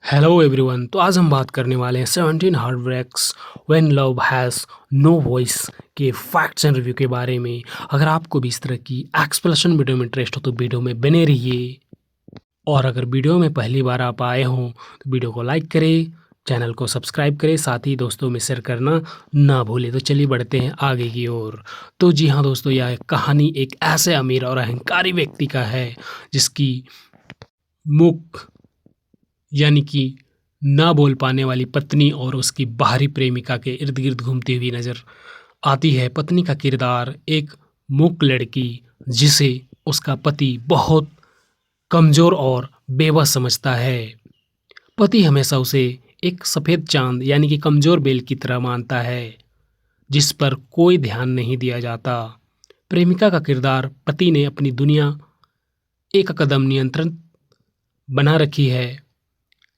Hello everyone. तो आज हम बात करने वाले हैं 17 heart breaks when love has no voice के फैक्ट्स एंड रिव्यू के बारे में। अगर आपको भी इस तरह की एक्सप्लेनेशन वीडियो में इंटरेस्ट हो तो वीडियो में बने रहिए। और अगर वीडियो में पहली बार आप आए हों तो वीडियो को लाइक करें, चैनल को सब्सक्राइब करें, साथ ही दोस्तों में शेयर करना ना भूलें। तो चलिए बढ़ते हैं आगे की ओर। तो जी हाँ दोस्तों, यह कहानी एक ऐसे अमीर और अहंकारी व्यक्ति का है जिसकी मुख यानी कि ना बोल पाने वाली पत्नी और उसकी बाहरी प्रेमिका के इर्द गिर्द घूमती हुई नजर आती है। पत्नी का किरदार एक मूक लड़की जिसे उसका पति बहुत कमजोर और बेबस समझता है। पति हमेशा उसे एक सफेद चांद यानी कि कमजोर बेल की तरह मानता है जिस पर कोई ध्यान नहीं दिया जाता। प्रेमिका का किरदार पति ने अपनी दुनिया एक कदम नियंत्रण बना रखी है,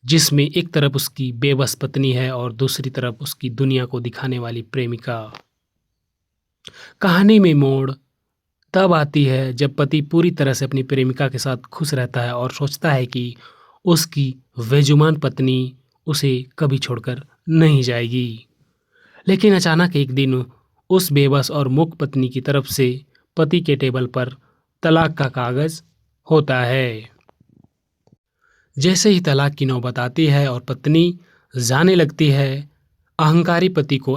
जिसमें एक तरफ उसकी बेबस पत्नी है और दूसरी तरफ उसकी दुनिया को दिखाने वाली प्रेमिका। कहानी में मोड़ तब आती है जब पति पूरी तरह से अपनी प्रेमिका के साथ खुश रहता है और सोचता है कि उसकी बेजुबान पत्नी उसे कभी छोड़कर नहीं जाएगी। लेकिन अचानक एक दिन उस बेबस और मूक पत्नी की तरफ से पति के टेबल पर तलाक का कागज होता है। जैसे ही तलाक की नौबत आती है और पत्नी जाने लगती है, अहंकारी पति को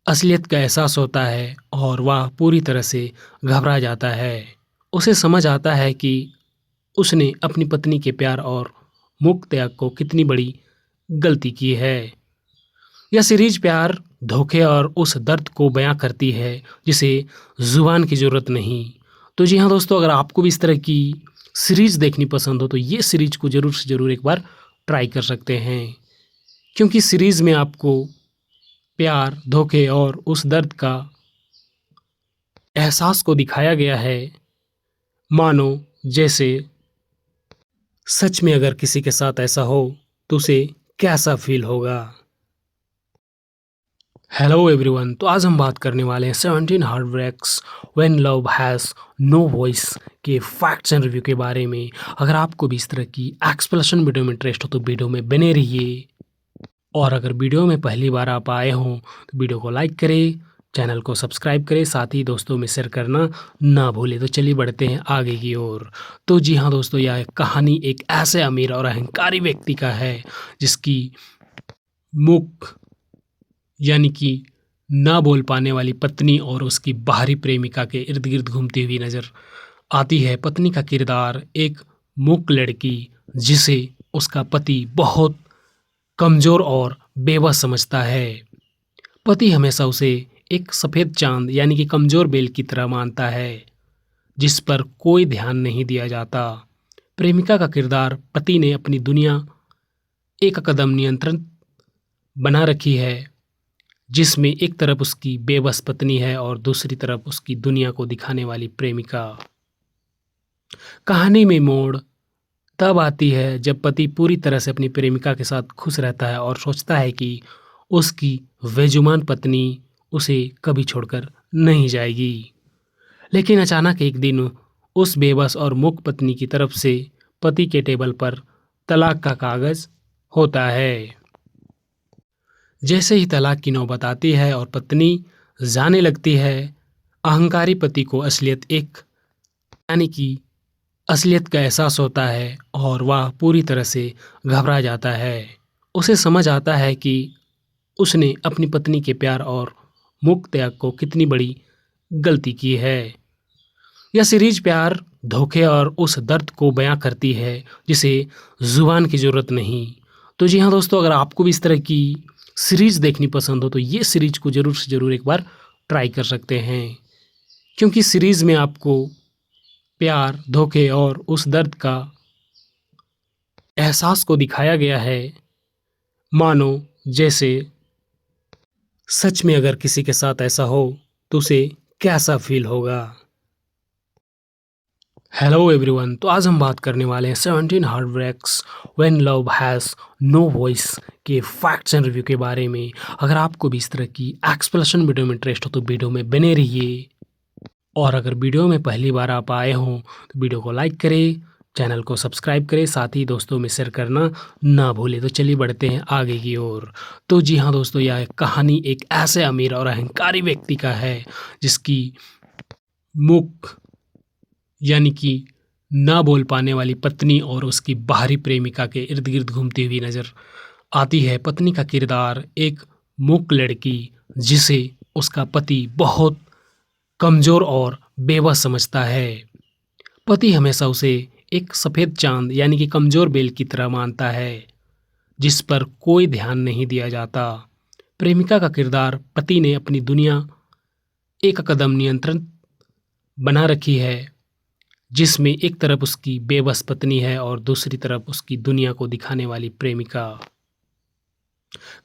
असलियत का एहसास होता है और वह पूरी तरह से घबरा जाता है। उसे समझ आता है कि उसने अपनी पत्नी के प्यार और मुक्त त्याग को कितनी बड़ी गलती की है। यह सीरीज प्यार, धोखे और उस दर्द को बयां करती है जिसे जुबान की ज़रूरत नहीं। तो जी हाँ दोस्तों, अगर आपको भी इस तरह की सीरीज देखनी पसंद हो तो ये सीरीज को ज़रूर से ज़रूर एक बार ट्राई कर सकते हैं, क्योंकि सीरीज में आपको प्यार, धोखे और उस दर्द का एहसास को दिखाया गया है, मानो जैसे सच में अगर किसी के साथ ऐसा हो तो उसे कैसा फील होगा। Hello everyone. तो आज हम बात करने वाले हैं 17 heart breaks when love has no voice के फैक्ट्स एंड रिव्यू के बारे में। अगर आपको भी इस तरह की एक्सप्लेनेशन वीडियो में इंटरेस्ट हो तो वीडियो में बने रहिए। और अगर वीडियो में पहली बार आप आए हों तो वीडियो को लाइक करें, चैनल को सब्सक्राइब करें, साथ ही दोस्तों में शेयर करना ना भूलें। तो चलिए बढ़ते हैं आगे की ओर। तो जी हाँ दोस्तों, यह कहानी एक ऐसे अमीर और अहंकारी व्यक्ति का है जिसकी मुख यानी कि ना बोल पाने वाली पत्नी और उसकी बाहरी प्रेमिका के इर्द गिर्द घूमती हुई नजर आती है। पत्नी का किरदार एक मूक लड़की जिसे उसका पति बहुत कमजोर और बेबस समझता है। पति हमेशा उसे एक सफेद चांद यानी कि कमजोर बेल की तरह मानता है जिस पर कोई ध्यान नहीं दिया जाता। प्रेमिका का किरदार पति ने अपनी दुनिया एक कदम नियंत्रण बना रखी है, जिसमें एक तरफ उसकी बेबस पत्नी है और दूसरी तरफ उसकी दुनिया को दिखाने वाली प्रेमिका। कहानी में मोड़ तब आती है जब पति पूरी तरह से अपनी प्रेमिका के साथ खुश रहता है और सोचता है कि उसकी बेजुबान पत्नी उसे कभी छोड़कर नहीं जाएगी। लेकिन अचानक एक दिन उस बेबस और मूक पत्नी की तरफ से पति के टेबल पर तलाक का कागज होता है। जैसे ही तलाक की नौबत आती है और पत्नी जाने लगती है, अहंकारी पति को असलियत का एहसास होता है और वह पूरी तरह से घबरा जाता है। उसे समझ आता है कि उसने अपनी पत्नी के प्यार और मुक्त त्याग को कितनी बड़ी गलती की है। यह सीरीज प्यार, धोखे और उस दर्द को बयां करती है जिसे जुबान की ज़रूरत नहीं। तो जी हाँ दोस्तों, अगर आपको भी इस तरह की सीरीज देखनी पसंद हो तो ये सीरीज को ज़रूर से ज़रूर एक बार ट्राई कर सकते हैं, क्योंकि सीरीज में आपको प्यार, धोखे और उस दर्द का एहसास को दिखाया गया है, मानो जैसे सच में अगर किसी के साथ ऐसा हो तो उसे कैसा फील होगा। Hello everyone. तो आज हम बात करने वाले हैं 17 heart breaks when love has no voice के फैक्ट्स एंड रिव्यू के बारे में। अगर आपको भी इस तरह की एक्सप्लेनेशन वीडियो में इंटरेस्ट हो तो वीडियो में बने रहिए। और अगर वीडियो में पहली बार आप आए हों तो वीडियो को लाइक करें, चैनल को सब्सक्राइब करें, साथ ही दोस्तों में शेयर करना ना भूलें। तो चलिए बढ़ते हैं आगे की ओर। तो जी हाँ दोस्तों, यह कहानी एक ऐसे अमीर और अहंकारी व्यक्ति का है जिसकी मुख यानी कि ना बोल पाने वाली पत्नी और उसकी बाहरी प्रेमिका के इर्द गिर्द घूमती हुई नजर आती है। पत्नी का किरदार एक मूक लड़की जिसे उसका पति बहुत कमजोर और बेबस समझता है। पति हमेशा उसे एक सफेद चांद यानी कि कमजोर बेल की तरह मानता है जिस पर कोई ध्यान नहीं दिया जाता। प्रेमिका का किरदार पति ने अपनी दुनिया एक कदम नियंत्रण बना रखी है, जिसमें एक तरफ उसकी बेबस पत्नी है और दूसरी तरफ उसकी दुनिया को दिखाने वाली प्रेमिका।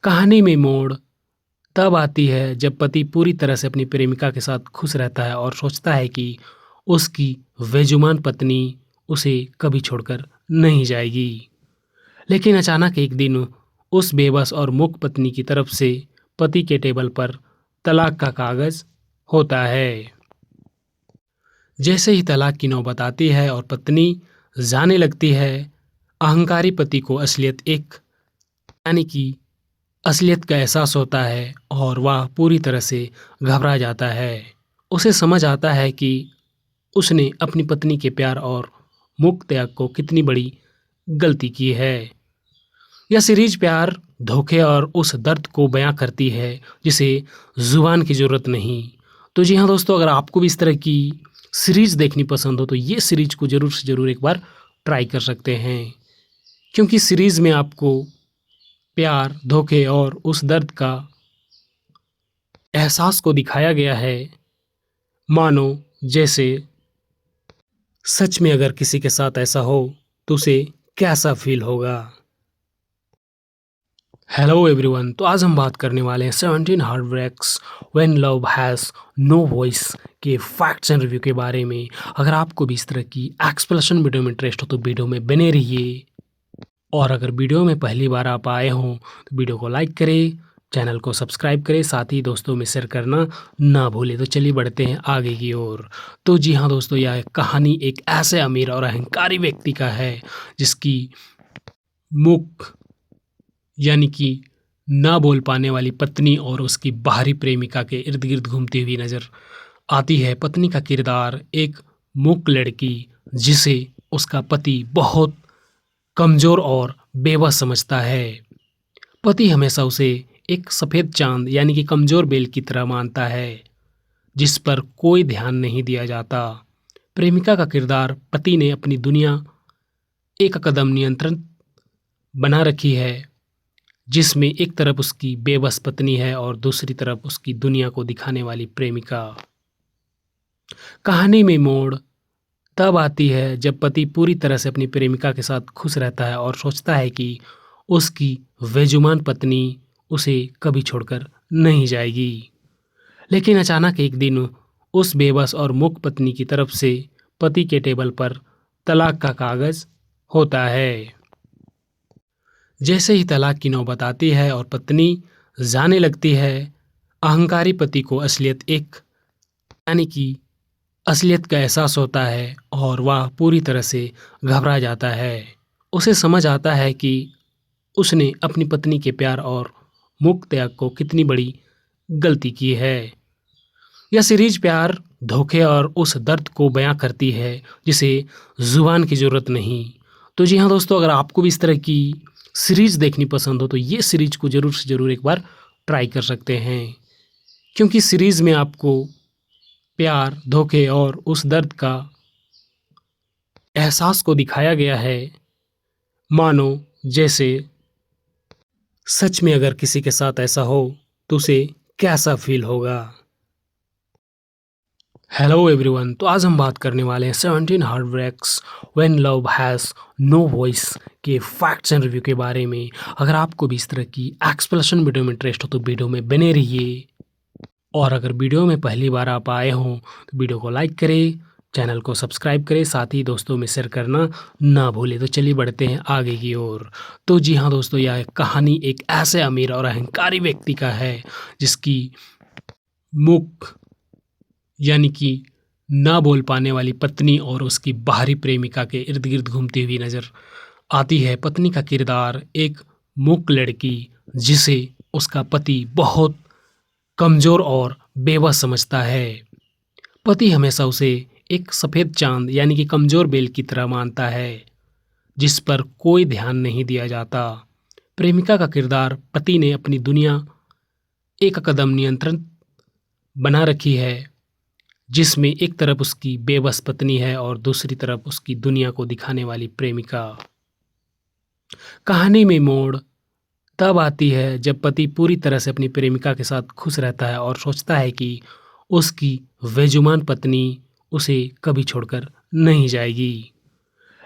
कहानी में मोड़ तब आती है जब पति पूरी तरह से अपनी प्रेमिका के साथ खुश रहता है और सोचता है कि उसकी बेजुबान पत्नी उसे कभी छोड़कर नहीं जाएगी। लेकिन अचानक एक दिन उस बेबस और मूक पत्नी की तरफ से पति के टेबल पर तलाक का कागज होता है। जैसे ही तलाक की नौबत आती है और पत्नी जाने लगती है, अहंकारी पति को असलियत का एहसास होता है और वह पूरी तरह से घबरा जाता है। उसे समझ आता है कि उसने अपनी पत्नी के प्यार और मूक त्याग को कितनी बड़ी गलती की है। यह सीरीज प्यार, धोखे और उस दर्द को बयां करती है जिसे जुबान की ज़रूरत नहीं। तो जी हाँ दोस्तों, अगर आपको भी इस तरह की सीरीज देखनी पसंद हो तो ये सीरीज को ज़रूर से ज़रूर एक बार ट्राई कर सकते हैं, क्योंकि सीरीज में आपको प्यार, धोखे और उस दर्द का एहसास को दिखाया गया है, मानो जैसे सच में अगर किसी के साथ ऐसा हो तो उसे कैसा फील होगा। हेलो एवरीवन, तो आज हम बात करने वाले हैं 17 heart breaks when love has no voice के फैक्ट्स एंड रिव्यू के बारे में। अगर आपको भी इस तरह की एक्सप्लेनेशन वीडियो में इंटरेस्ट हो तो वीडियो में बने रहिए, और अगर वीडियो में पहली बार आप आए हों तो वीडियो को लाइक करें, चैनल को सब्सक्राइब करें, साथ ही दोस्तों में शेयर करना ना भूलें। तो चलिए बढ़ते हैं आगे की ओर। तो जी हाँ दोस्तों, यह कहानी एक ऐसे अमीर और अहंकारी व्यक्ति का है जिसकी मुख यानी कि ना बोल पाने वाली पत्नी और उसकी बाहरी प्रेमिका के इर्द गिर्द घूमती हुई नजर आती है। पत्नी का किरदार एक मूक लड़की जिसे उसका पति बहुत कमजोर और बेबस समझता है। पति हमेशा उसे एक सफेद चांद यानी कि कमजोर बेल की तरह मानता है जिस पर कोई ध्यान नहीं दिया जाता। प्रेमिका का किरदार पति ने अपनी दुनिया एक कदम नियंत्रण बना रखी है, जिसमें एक तरफ उसकी बेबस पत्नी है और दूसरी तरफ उसकी दुनिया को दिखाने वाली प्रेमिका। कहानी में मोड़ तब आती है जब पति पूरी तरह से अपनी प्रेमिका के साथ खुश रहता है और सोचता है कि उसकी बेजुबान पत्नी उसे कभी छोड़कर नहीं जाएगी। लेकिन अचानक एक दिन उस बेबस और मूक पत्नी की तरफ से पति के टेबल पर तलाक का कागज होता है। जैसे ही तलाक की नौबत आती है और पत्नी जाने लगती है, अहंकारी पति को असलियत का एहसास होता है और वह पूरी तरह से घबरा जाता है। उसे समझ आता है कि उसने अपनी पत्नी के प्यार और मूक त्याग को कितनी बड़ी गलती की है। यह सीरीज प्यार, धोखे और उस दर्द को बयां करती है जिसे जुबान की ज़रूरत नहीं। तो जी हाँ दोस्तों, अगर आपको भी इस तरह की सीरीज देखनी पसंद हो तो ये सीरीज को ज़रूर से ज़रूर एक बार ट्राई कर सकते हैं, क्योंकि सीरीज में आपको प्यार, धोखे और उस दर्द का एहसास को दिखाया गया है, मानो जैसे सच में अगर किसी के साथ ऐसा हो तो उसे कैसा फील होगा। हेलो एवरीवन, तो आज हम बात करने वाले हैं 17 heart breaks when love has no voice के फैक्ट्स एंड रिव्यू के बारे में। अगर आपको भी इस तरह की एक्सप्लेनेशन वीडियो में इंटरेस्ट हो तो वीडियो में बने रहिए, और अगर वीडियो में पहली बार आप आए हों तो वीडियो को लाइक करें, चैनल को सब्सक्राइब करें, साथ ही दोस्तों में शेयर करना ना भूलें। तो चलिए बढ़ते हैं आगे की ओर। तो जी हाँ दोस्तों, यह कहानी एक ऐसे अमीर और अहंकारी व्यक्ति का है जिसकी मुख यानी कि ना बोल पाने वाली पत्नी और उसकी बाहरी प्रेमिका के इर्द गिर्द घूमती हुई नजर आती है। पत्नी का किरदार एक मूक लड़की जिसे उसका पति बहुत कमजोर और बेबस समझता है। पति हमेशा उसे एक सफेद चांद यानी कि कमजोर बेल की तरह मानता है जिस पर कोई ध्यान नहीं दिया जाता। प्रेमिका का किरदार पति ने अपनी दुनिया एक कदम नियंत्रण बना रखी है जिसमें एक तरफ उसकी बेबस पत्नी है और दूसरी तरफ उसकी दुनिया को दिखाने वाली प्रेमिका। कहानी में मोड़ तब आती है जब पति पूरी तरह से अपनी प्रेमिका के साथ खुश रहता है और सोचता है कि उसकी बेजुबान पत्नी उसे कभी छोड़कर नहीं जाएगी।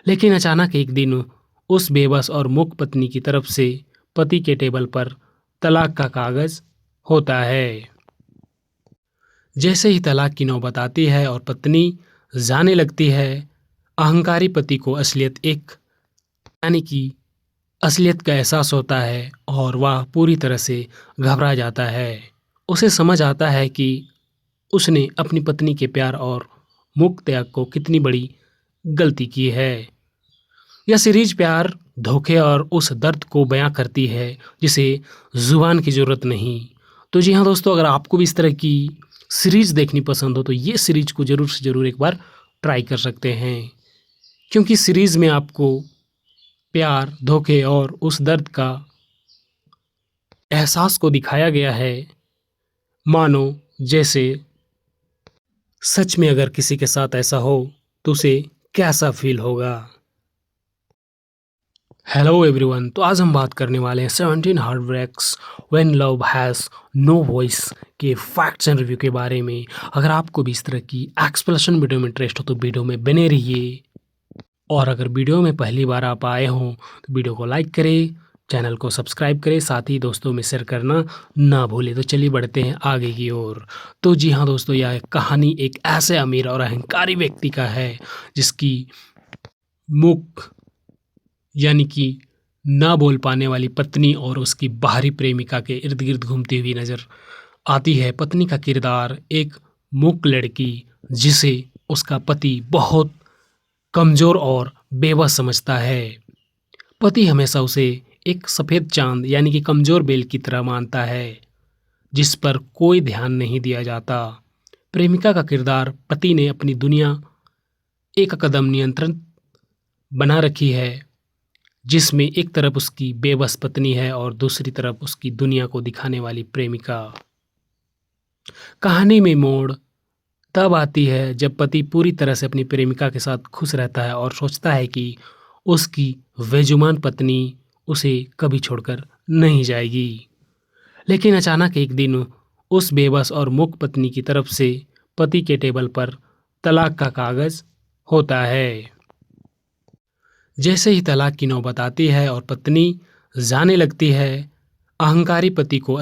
लेकिन अचानक एक दिन उस बेबस और मूक पत्नी की तरफ से पति के टेबल पर तलाक का कागज होता है। जैसे ही तलाक की नौबत आती है और पत्नी जाने लगती है, अहंकारी पति को असलियत का एहसास होता है और वह पूरी तरह से घबरा जाता है। उसे समझ आता है कि उसने अपनी पत्नी के प्यार और मूक त्याग को कितनी बड़ी गलती की है। यह सीरीज प्यार, धोखे और उस दर्द को बयां करती है जिसे जुबान की ज़रूरत नहीं। तो जी हाँ दोस्तों, अगर आपको भी इस तरह की सीरीज देखनी पसंद हो तो ये सीरीज को ज़रूर से ज़रूर एक बार ट्राई कर सकते हैं, क्योंकि सीरीज में आपको प्यार, धोखे और उस दर्द का एहसास को दिखाया गया है मानो जैसे सच में अगर किसी के साथ ऐसा हो तो उसे कैसा फील होगा। हेलो एवरीवन, तो आज हम बात करने वाले हैं 17 heart breaks when love has no voice के फैक्ट्स एंड रिव्यू के बारे में। अगर आपको भी इस तरह की एक्सप्लेनेशन वीडियो में इंटरेस्ट हो तो वीडियो में बने रहिए, और अगर वीडियो में पहली बार आप आए हों तो वीडियो को लाइक करें, चैनल को सब्सक्राइब करें, साथ ही दोस्तों में शेयर करना ना भूलें। तो चलिए बढ़ते हैं आगे की ओर। तो जी हाँ दोस्तों, यह कहानी एक ऐसे अमीर और अहंकारी व्यक्ति का है जिसकी मुख यानी कि ना बोल पाने वाली पत्नी और उसकी बाहरी प्रेमिका के इर्द गिर्द घूमती हुई नजर आती है। पत्नी का किरदार एक मूक लड़की जिसे उसका पति बहुत कमजोर और बेबस समझता है। पति हमेशा उसे एक सफेद चांद यानी कि कमजोर बेल की तरह मानता है जिस पर कोई ध्यान नहीं दिया जाता। प्रेमिका का किरदार पति ने अपनी दुनिया एक कदम नियंत्रण बना रखी है जिसमें एक तरफ उसकी बेबस पत्नी है और दूसरी तरफ उसकी दुनिया को दिखाने वाली प्रेमिका। कहानी में मोड़ तब आती है जब पति पूरी तरह से अपनी प्रेमिका के साथ खुश रहता है और सोचता है कि उसकी बेजुबान पत्नी उसे कभी छोड़कर नहीं जाएगी। लेकिन अचानक एक दिन उस बेबस और मूक पत्नी की तरफ से पति के टेबल पर तलाक का कागज होता है। जैसे ही तलाक की नौबत आती है और पत्नी जाने लगती है, अहंकारी पति को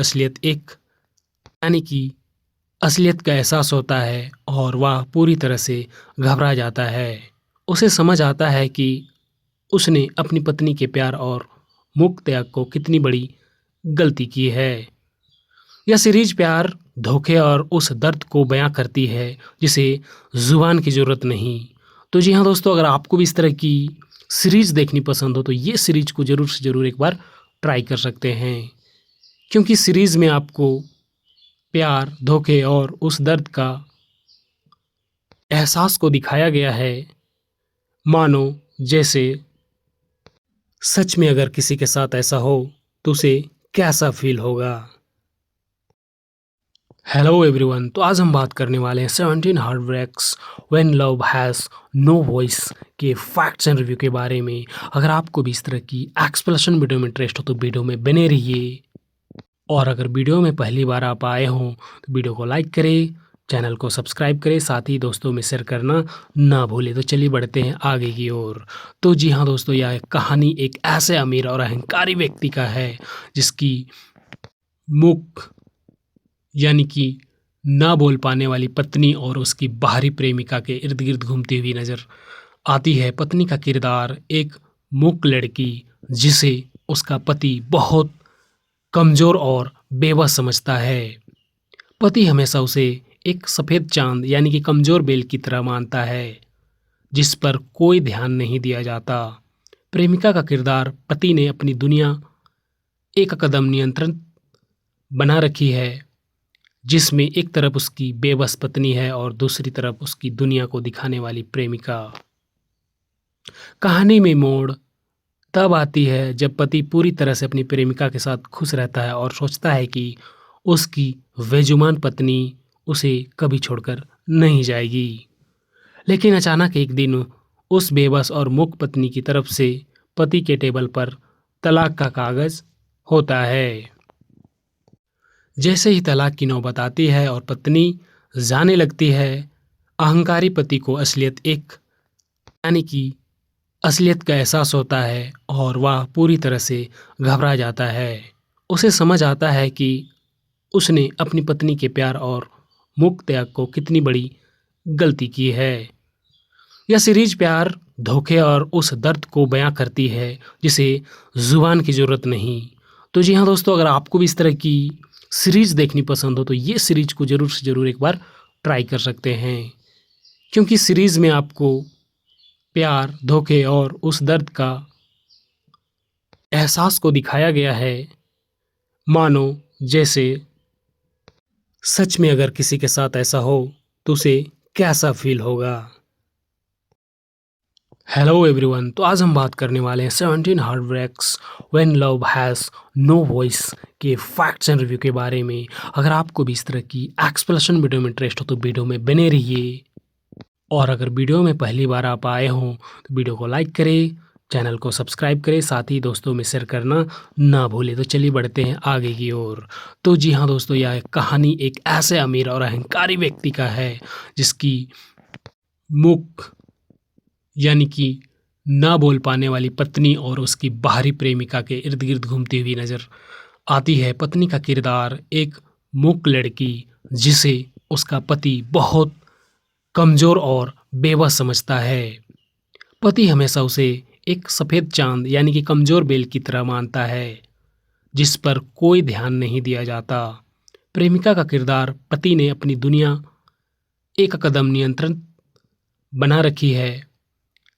असलियत का एहसास होता है और वह पूरी तरह से घबरा जाता है। उसे समझ आता है कि उसने अपनी पत्नी के प्यार और मूक त्याग को कितनी बड़ी गलती की है। यह सीरीज प्यार, धोखे और उस दर्द को बयां करती है जिसे जुबान की ज़रूरत नहीं। तो जी हाँ दोस्तों, अगर आपको भी इस तरह की सीरीज देखनी पसंद हो तो ये सीरीज को ज़रूर से ज़रूर एक बार ट्राई कर सकते हैं, क्योंकि सीरीज में आपको प्यार, धोखे और उस दर्द का एहसास को दिखाया गया है मानो जैसे सच में अगर किसी के साथ ऐसा हो तो उसे कैसा फील होगा। हेलो एवरीवन, तो आज हम बात करने वाले हैं 17 heart breaks when love has no voice के फैक्ट्स एंड रिव्यू के बारे में। अगर आपको भी इस तरह की एक्सप्लेनेशन वीडियो में इंटरेस्ट हो तो वीडियो में बने रहिए, और अगर वीडियो में पहली बार आप आए हों तो वीडियो को लाइक करें, चैनल को सब्सक्राइब करें, साथ ही दोस्तों में शेयर करना ना भूलें। तो चलिए बढ़ते हैं आगे की ओर। तो जी हाँ दोस्तों, यह कहानी एक ऐसे अमीर और अहंकारी व्यक्ति का है जिसकी मुख यानी कि ना बोल पाने वाली पत्नी और उसकी बाहरी प्रेमिका के इर्द गिर्द घूमती हुई नजर आती है। पत्नी का किरदार एक मूक लड़की जिसे उसका पति बहुत कमजोर और बेबस समझता है। पति हमेशा उसे एक सफ़ेद चांद यानी कि कमज़ोर बेल की तरह मानता है, जिस पर कोई ध्यान नहीं दिया जाता। प्रेमिका का किरदार पति ने अपनी दुनिया एक कदम नियंत्रण बना रखी है, जिसमें एक तरफ उसकी बेबस पत्नी है और दूसरी तरफ उसकी दुनिया को दिखाने वाली प्रेमिका। कहानी में मोड़ तब आती है जब पति पूरी तरह से अपनी प्रेमिका के साथ खुश रहता है और सोचता है कि उसकी बेजुबान पत्नी उसे कभी छोड़कर नहीं जाएगी। लेकिन अचानक एक दिन उस बेबस और मूक पत्नी की तरफ से पति के टेबल पर तलाक का कागज होता है। जैसे ही तलाक की नौबत आती है और पत्नी जाने लगती है, अहंकारी पति को असलियत का एहसास होता है और वह पूरी तरह से घबरा जाता है। उसे समझ आता है कि उसने अपनी पत्नी के प्यार और मूक त्याग को कितनी बड़ी गलती की है। यह सीरीज प्यार, धोखे और उस दर्द को बयां करती है जिसे जुबान की ज़रूरत नहीं। तो जी हाँ दोस्तों, अगर आपको भी इस तरह की सीरीज देखनी पसंद हो तो ये सीरीज को ज़रूर से ज़रूर एक बार ट्राई कर सकते हैं, क्योंकि सीरीज में आपको प्यार, धोखे और उस दर्द का एहसास को दिखाया गया है, मानो जैसे सच में अगर किसी के साथ ऐसा हो तो उसे कैसा फील होगा। हेलो एवरीवन, तो आज हम बात करने वाले हैं 17 heart breaks when love has no voice के फैक्ट्स एंड रिव्यू के बारे में। अगर आपको भी इस तरह की एक्सप्लेनेशन वीडियो में इंटरेस्ट हो तो वीडियो में बने रहिए, और अगर वीडियो में पहली बार आप आए हों तो वीडियो को लाइक करें, चैनल को सब्सक्राइब करें, साथ ही दोस्तों में शेयर करना ना भूलें। तो चलिए बढ़ते हैं आगे की ओर। तो जी हाँ दोस्तों, यह कहानी एक ऐसे अमीर और अहंकारी व्यक्ति का है जिसकी मुख यानी कि ना बोल पाने वाली पत्नी और उसकी बाहरी प्रेमिका के इर्द गिर्द घूमती हुई नजर आती है। पत्नी का किरदार एक मूक लड़की जिसे उसका पति बहुत कमज़ोर और बेबस समझता है। पति हमेशा उसे एक सफ़ेद चांद यानी कि कमज़ोर बेल की तरह मानता है, जिस पर कोई ध्यान नहीं दिया जाता। प्रेमिका का किरदार पति ने अपनी दुनिया एक कदम नियंत्रण बना रखी है,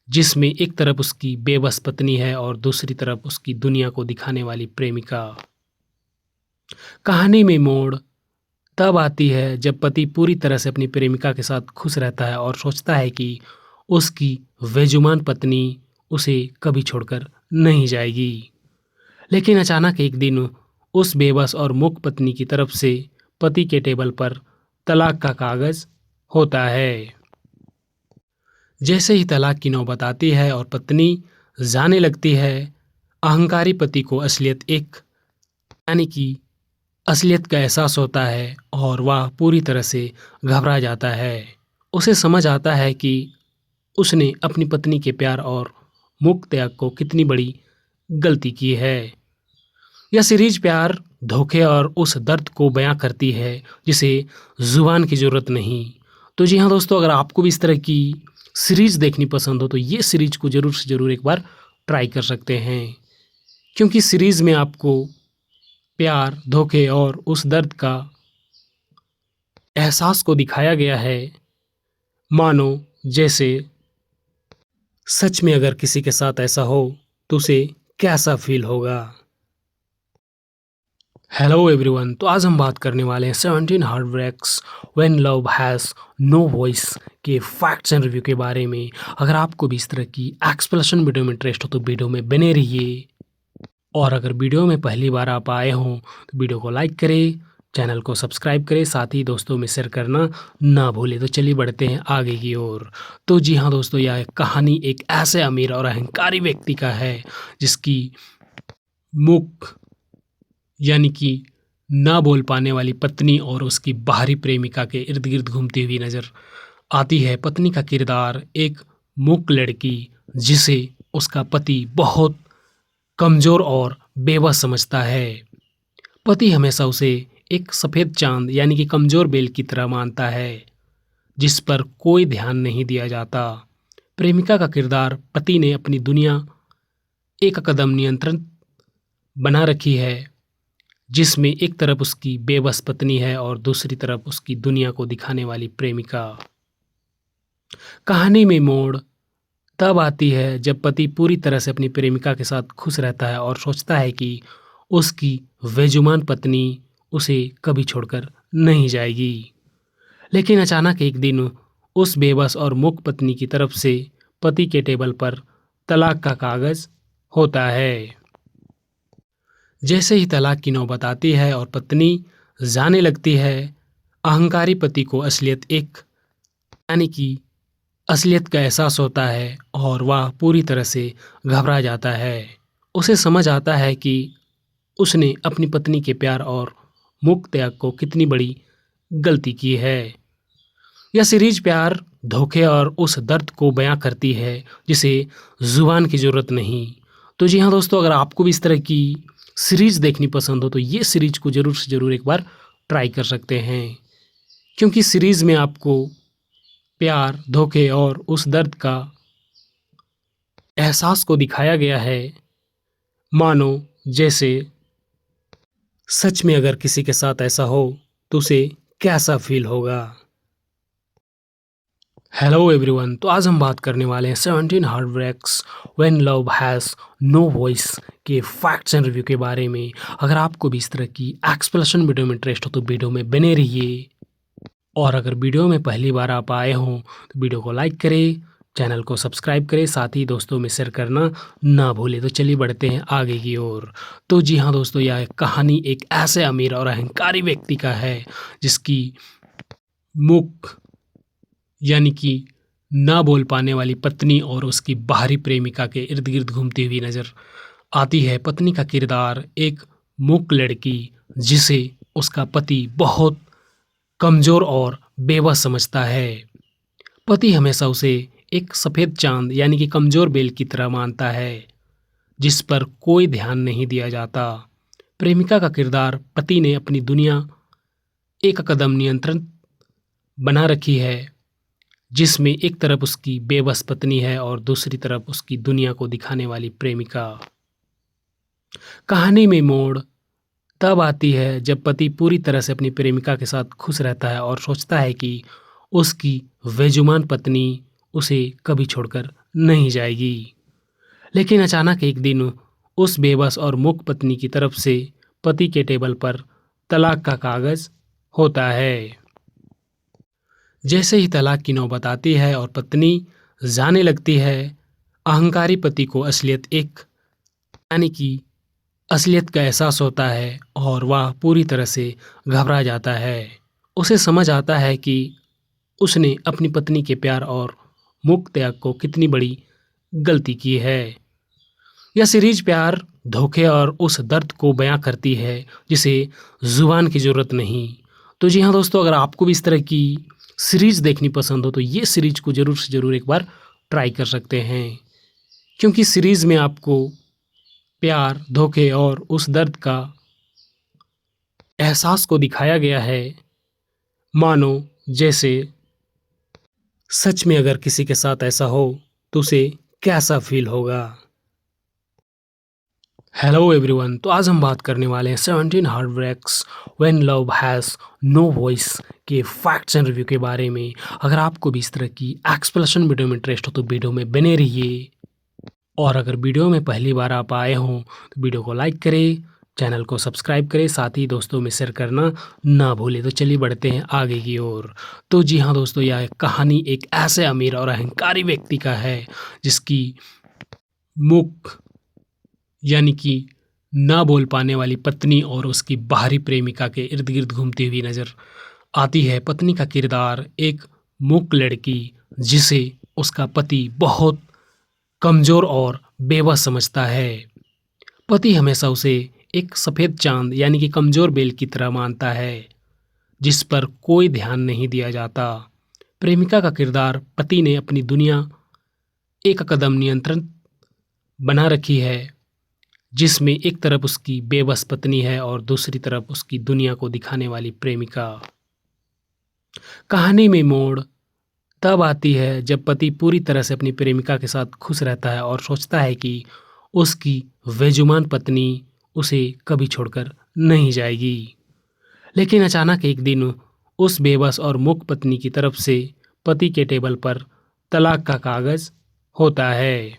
जिसमें एक तरफ उसकी बेबस पत्नी है और दूसरी तरफ उसकी दुनिया को दिखाने वाली प्रेमिका। कहानी में मोड़ तब आती है जब पति पूरी तरह से अपनी प्रेमिका के साथ खुश रहता है और सोचता है कि उसकी बेजुबान पत्नी उसे कभी छोड़कर नहीं जाएगी। लेकिन अचानक एक दिन उस बेबस और मूक पत्नी की तरफ से पति के टेबल पर तलाक का कागज होता है। जैसे ही तलाक की नौबत आती है और पत्नी जाने लगती है, अहंकारी पति को असलियत का एहसास होता है और वह पूरी तरह से घबरा जाता है। उसे समझ आता है कि उसने अपनी पत्नी के प्यार और मूक त्याग को कितनी बड़ी गलती की है। यह सीरीज प्यार, धोखे और उस दर्द को बयां करती है जिसे जुबान की ज़रूरत नहीं। तो जी हाँ दोस्तों, अगर आपको भी इस तरह की सीरीज देखनी पसंद हो तो ये सीरीज को ज़रूर से ज़रूर एक बार ट्राई कर सकते हैं, क्योंकि सीरीज में आपको प्यार, धोखे और उस दर्द का एहसास को दिखाया गया है, मानो जैसे सच में अगर किसी के साथ ऐसा हो तो उसे कैसा फील होगा। हेलो एवरीवन, तो आज हम बात करने वाले हैं 17 heart breaks when love has no voice के फैक्ट्स एंड रिव्यू के बारे में। अगर आपको भी इस तरह की एक्सप्लेनेशन वीडियो में इंटरेस्ट हो तो वीडियो में बने रहिए, और अगर वीडियो में पहली बार आप आए हों तो वीडियो को लाइक करें, चैनल को सब्सक्राइब करें, साथ ही दोस्तों में शेयर करना ना भूलें। तो चलिए बढ़ते हैं आगे की ओर। तो जी हाँ दोस्तों, यह कहानी एक ऐसे अमीर और अहंकारी व्यक्ति का है जिसकी मुख यानी कि ना बोल पाने वाली पत्नी और उसकी बाहरी प्रेमिका के इर्द गिर्द घूमती हुई नजर आती है। पत्नी का किरदार एक मूक लड़की जिसे उसका पति बहुत कमज़ोर और बेबस समझता है। पति हमेशा उसे एक सफ़ेद चांद यानी कि कमज़ोर बेल की तरह मानता है, जिस पर कोई ध्यान नहीं दिया जाता। प्रेमिका का किरदार पति ने अपनी दुनिया एक कदम नियंत्रण बना रखी है, जिसमें एक तरफ उसकी बेबस पत्नी है और दूसरी तरफ उसकी दुनिया को दिखाने वाली प्रेमिका। कहानी में मोड़ तब आती है जब पति पूरी तरह से अपनी प्रेमिका के साथ खुश रहता है और सोचता है कि उसकी बेजुबान पत्नी उसे कभी छोड़कर नहीं जाएगी। लेकिन अचानक एक दिन उस बेबस और मूक पत्नी की तरफ से पति के टेबल पर तलाक का कागज होता है। जैसे ही तलाक की नौबत आती है और पत्नी जाने लगती है, अहंकारी पति को असलियत का एहसास होता है और वह पूरी तरह से घबरा जाता है। उसे समझ आता है कि उसने अपनी पत्नी के प्यार और मूक त्याग को कितनी बड़ी गलती की है। यह सीरीज प्यार, धोखे और उस दर्द को बयां करती है जिसे जुबान की ज़रूरत नहीं। तो जी हाँ दोस्तों, अगर आपको भी इस तरह की सीरीज देखनी पसंद हो तो ये सीरीज को ज़रूर से ज़रूर एक बार ट्राई कर सकते हैं, क्योंकि सीरीज में आपको प्यार, धोखे और उस दर्द का एहसास को दिखाया गया है, मानो जैसे सच में अगर किसी के साथ ऐसा हो तो उसे कैसा फील होगा। हेलो एवरीवन, तो आज हम बात करने वाले हैं 17 heart breaks when love has no voice के फैक्ट्स एंड रिव्यू के बारे में। अगर आपको भी इस तरह की एक्सप्लेनेशन वीडियो में इंटरेस्ट हो तो वीडियो में बने रहिए, और अगर वीडियो में पहली बार आप आए हों तो वीडियो को लाइक करें, चैनल को सब्सक्राइब करें, साथ ही दोस्तों में शेयर करना ना भूलें। तो चलिए बढ़ते हैं आगे की ओर। तो जी हाँ दोस्तों, यह कहानी एक ऐसे अमीर और अहंकारी व्यक्ति का है जिसकी मुख यानी कि ना बोल पाने वाली पत्नी और उसकी बाहरी प्रेमिका के इर्द गिर्द घूमती हुई नजर आती है। पत्नी का किरदार एक मूक लड़की जिसे उसका पति बहुत कमज़ोर और बेबस समझता है। पति हमेशा उसे एक सफ़ेद चांद यानी कि कमज़ोर बेल की तरह मानता है जिस पर कोई ध्यान नहीं दिया जाता। प्रेमिका का किरदार पति ने अपनी दुनिया एक कदम नियंत्रण बना रखी है, जिसमें एक तरफ उसकी बेबस पत्नी है और दूसरी तरफ उसकी दुनिया को दिखाने वाली प्रेमिका। कहानी में मोड़ तब आती है जब पति पूरी तरह से अपनी प्रेमिका के साथ खुश रहता है और सोचता है कि उसकी बेजुबान पत्नी उसे कभी छोड़कर नहीं जाएगी। लेकिन अचानक एक दिन उस बेबस और मूक पत्नी की तरफ से पति के टेबल पर तलाक का कागज होता है। जैसे ही तलाक की नौबत आती है और पत्नी जाने लगती है, अहंकारी पति को असलियत का एहसास होता है और वह पूरी तरह से घबरा जाता है। उसे समझ आता है कि उसने अपनी पत्नी के प्यार और मूक त्याग को कितनी बड़ी गलती की है। यह सीरीज प्यार, धोखे और उस दर्द को बयां करती है जिसे जुबान की ज़रूरत नहीं। तो जी हाँ दोस्तों, अगर आपको भी इस तरह की सीरीज देखनी पसंद हो तो ये सीरीज को ज़रूर से ज़रूर एक बार ट्राई कर सकते हैं, क्योंकि सीरीज में आपको प्यार, धोखे और उस दर्द का एहसास को दिखाया गया है, मानो जैसे सच में अगर किसी के साथ ऐसा हो तो उसे कैसा फील होगा। हेलो एवरीवन, तो आज हम बात करने वाले हैं 17 heart breaks when love has no voice के फैक्ट्स एंड रिव्यू के बारे में। अगर आपको भी इस तरह की एक्सप्लेनेशन वीडियो में इंटरेस्ट हो तो वीडियो में बने रहिए, और अगर वीडियो में पहली बार आप आए हों तो वीडियो को लाइक करें, चैनल को सब्सक्राइब करें, साथ ही दोस्तों में शेयर करना ना भूलें। तो चलिए बढ़ते हैं आगे की ओर। तो जी हाँ दोस्तों, यह कहानी एक ऐसे अमीर और अहंकारी व्यक्ति का है जिसकी मुख यानी कि ना बोल पाने वाली पत्नी और उसकी बाहरी प्रेमिका के इर्द गिर्द घूमती हुई नजर आती है। पत्नी का किरदार एक मूक लड़की जिसे उसका पति बहुत कमज़ोर और बेबस समझता है। पति हमेशा उसे एक सफ़ेद चांद यानी कि कमज़ोर बेल की तरह मानता है जिस पर कोई ध्यान नहीं दिया जाता। प्रेमिका का किरदार पति ने अपनी दुनिया एक कदम नियंत्रण बना रखी है, जिसमें एक तरफ उसकी बेबस पत्नी है और दूसरी तरफ उसकी दुनिया को दिखाने वाली प्रेमिका। कहानी में मोड़ तब आती है जब पति पूरी तरह से अपनी प्रेमिका के साथ खुश रहता है और सोचता है कि उसकी बेजुबान पत्नी उसे कभी छोड़कर नहीं जाएगी। लेकिन अचानक एक दिन उस बेबस और मूक पत्नी की तरफ से पति के टेबल पर तलाक का कागज होता है।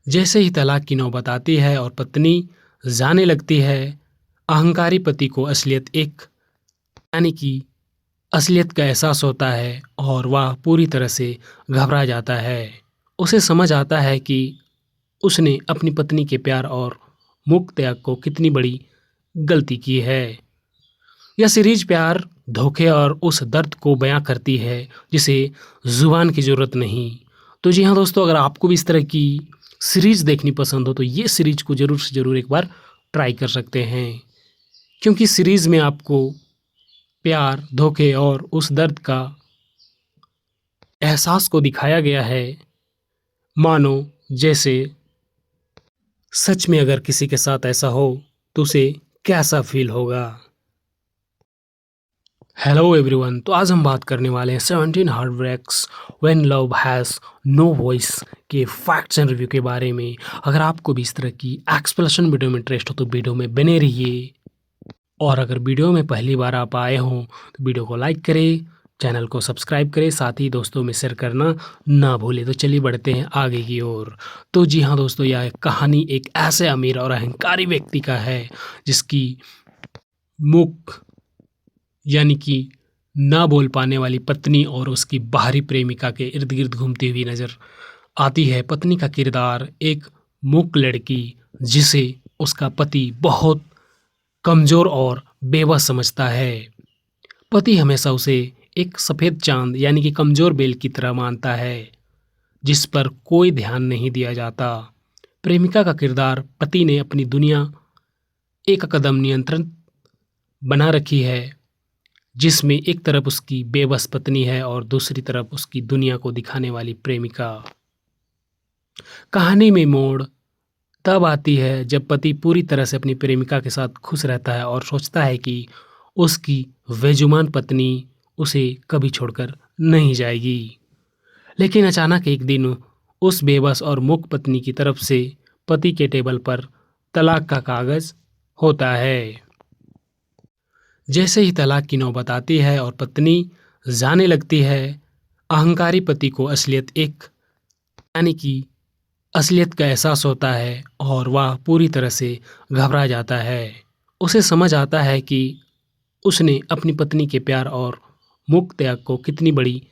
जैसे ही तलाक की नौबत आती है और पत्नी जाने लगती है, अहंकारी पति को असलियत का एहसास होता है और वह पूरी तरह से घबरा जाता है। उसे समझ आता है कि उसने अपनी पत्नी के प्यार और मूक त्याग को कितनी बड़ी गलती की है। यह सीरीज प्यार, धोखे और उस दर्द को बयां करती है जिसे जुबान की ज़रूरत नहीं। तो जी हाँ दोस्तों, अगर आपको भी इस तरह की सीरीज देखनी पसंद हो तो ये सीरीज को ज़रूर से ज़रूर एक बार ट्राई कर सकते हैं, क्योंकि सीरीज में आपको प्यार, धोखे और उस दर्द का एहसास को दिखाया गया है, मानो जैसे सच में अगर किसी के साथ ऐसा हो तो उसे कैसा फील होगा। हेलो एवरीवन, तो आज हम बात करने वाले हैं 17 heartbreaks when love has no voice के फैक्ट्स एंड रिव्यू के बारे में। अगर आपको भी इस तरह की एक्सप्लेनेशन वीडियो में इंटरेस्ट हो तो वीडियो में बने रहिए, और अगर वीडियो में पहली बार आप आए हों तो वीडियो को लाइक करें, चैनल को सब्सक्राइब करें, साथ ही दोस्तों में शेयर करना ना भूलें। तो चलिए बढ़ते हैं आगे की ओर। तो जी हाँ दोस्तों, यह कहानी एक ऐसे अमीर और अहंकारी व्यक्ति का है जिसकी मुख यानी कि ना बोल पाने वाली पत्नी और उसकी बाहरी प्रेमिका के इर्द गिर्द घूमती हुई नजर आती है। पत्नी का किरदार एक मूक लड़की जिसे उसका पति बहुत कमजोर और बेबस समझता है। पति हमेशा उसे एक सफेद चांद यानी कि कमजोर बेल की तरह मानता है जिस पर कोई ध्यान नहीं दिया जाता। प्रेमिका का किरदार पति ने अपनी दुनिया एक कदम नियंत्रण बना रखी है, जिसमें एक तरफ उसकी बेबस पत्नी है और दूसरी तरफ उसकी दुनिया को दिखाने वाली प्रेमिका। कहानी में मोड़ तब आती है जब पति पूरी तरह से अपनी प्रेमिका के साथ खुश रहता है और सोचता है कि उसकी बेजुबान पत्नी उसे कभी छोड़कर नहीं जाएगी। लेकिन अचानक एक दिन उस बेबस और मूक पत्नी की तरफ से पति के टेबल पर तलाक का कागज होता है। जैसे ही तलाक की नौबत आती है और पत्नी जाने लगती है, अहंकारी पति को असलियत का एहसास होता है और वह पूरी तरह से घबरा जाता है। उसे समझ आता है कि उसने अपनी पत्नी के प्यार और मूक त्याग को कितनी बड़ी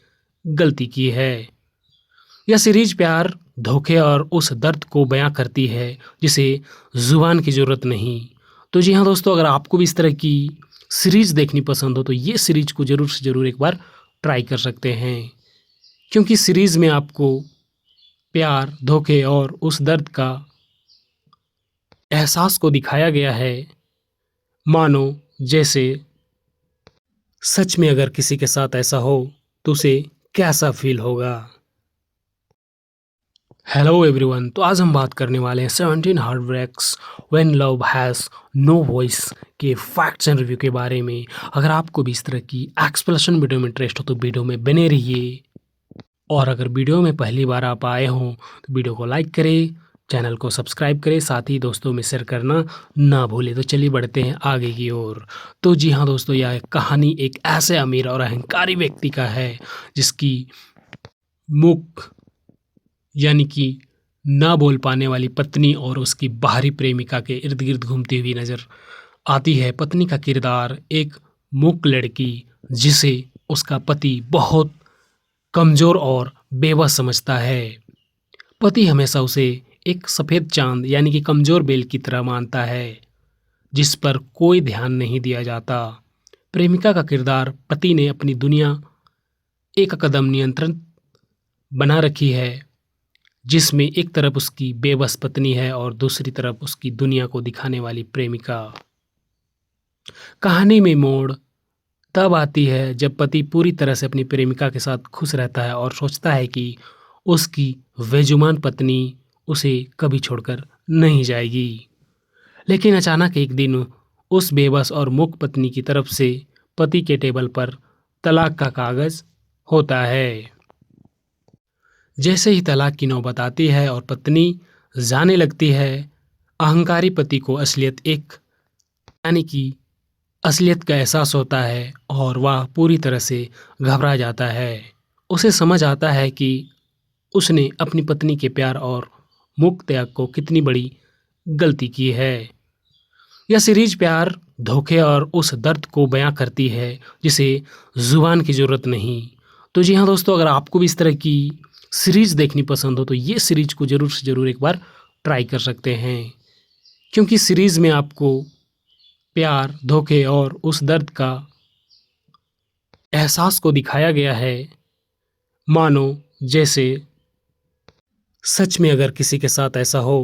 गलती की है। यह सीरीज प्यार, धोखे और उस दर्द को बयां करती है जिसे जुबान की ज़रूरत नहीं। तो जी हाँ दोस्तों, अगर आपको भी इस तरह की सीरीज देखनी पसंद हो तो ये सीरीज को ज़रूर से ज़रूर एक बार ट्राई कर सकते हैं, क्योंकि सीरीज में आपको प्यार, धोखे और उस दर्द का एहसास को दिखाया गया है, मानो जैसे सच में अगर किसी के साथ ऐसा हो तो उसे कैसा फील होगा। हेलो एवरीवन, तो आज हम बात करने वाले हैं 17 heartbreaks when love has no voice के फैक्ट्स एंड रिव्यू के बारे में। अगर आपको भी इस तरह की एक्सप्लेनेशन वीडियो में इंटरेस्ट हो तो वीडियो में बने रहिए, और अगर वीडियो में पहली बार आप आए हों तो वीडियो को लाइक करें, चैनल को सब्सक्राइब करें, साथ ही दोस्तों में शेयर करना ना भूलें। तो चलिए बढ़ते हैं आगे की ओर। तो जी हाँ दोस्तों, यह कहानी एक ऐसे अमीर और अहंकारी व्यक्ति का है जिसकी मुख यानी कि ना बोल पाने वाली पत्नी और उसकी बाहरी प्रेमिका के इर्द गिर्द घूमती हुई नजर आती है। पत्नी का किरदार एक मूक लड़की जिसे उसका पति बहुत कमजोर और बेबस समझता है। पति हमेशा उसे एक सफेद चांद यानी कि कमजोर बेल की तरह मानता है जिस पर कोई ध्यान नहीं दिया जाता। प्रेमिका का किरदार पति ने अपनी दुनिया एक कदम नियंत्रण बना रखी है, जिसमें एक तरफ उसकी बेबस पत्नी है और दूसरी तरफ उसकी दुनिया को दिखाने वाली प्रेमिका। कहानी में मोड़ तब आती है जब पति पूरी तरह से अपनी प्रेमिका के साथ खुश रहता है और सोचता है कि उसकी बेजुबान पत्नी उसे कभी छोड़कर नहीं जाएगी। लेकिन अचानक एक दिन उस बेबस और मूक पत्नी की तरफ से पति के टेबल पर तलाक का कागज होता है। जैसे ही तलाक की नौबत आती है और पत्नी जाने लगती है, अहंकारी पति को यानी कि असलियत का एहसास होता है और वह पूरी तरह से घबरा जाता है। उसे समझ आता है कि उसने अपनी पत्नी के प्यार और मूक त्याग को कितनी बड़ी गलती की है। यह सीरीज प्यार, धोखे और उस दर्द को बयां करती है जिसे जुबान की ज़रूरत नहीं। तो जी हाँ दोस्तों, अगर आपको भी इस तरह की सीरीज देखनी पसंद हो तो ये सीरीज को ज़रूर से ज़रूर एक बार ट्राई कर सकते हैं, क्योंकि सीरीज में आपको प्यार, धोखे और उस दर्द का एहसास को दिखाया गया है, मानो जैसे सच में अगर किसी के साथ ऐसा हो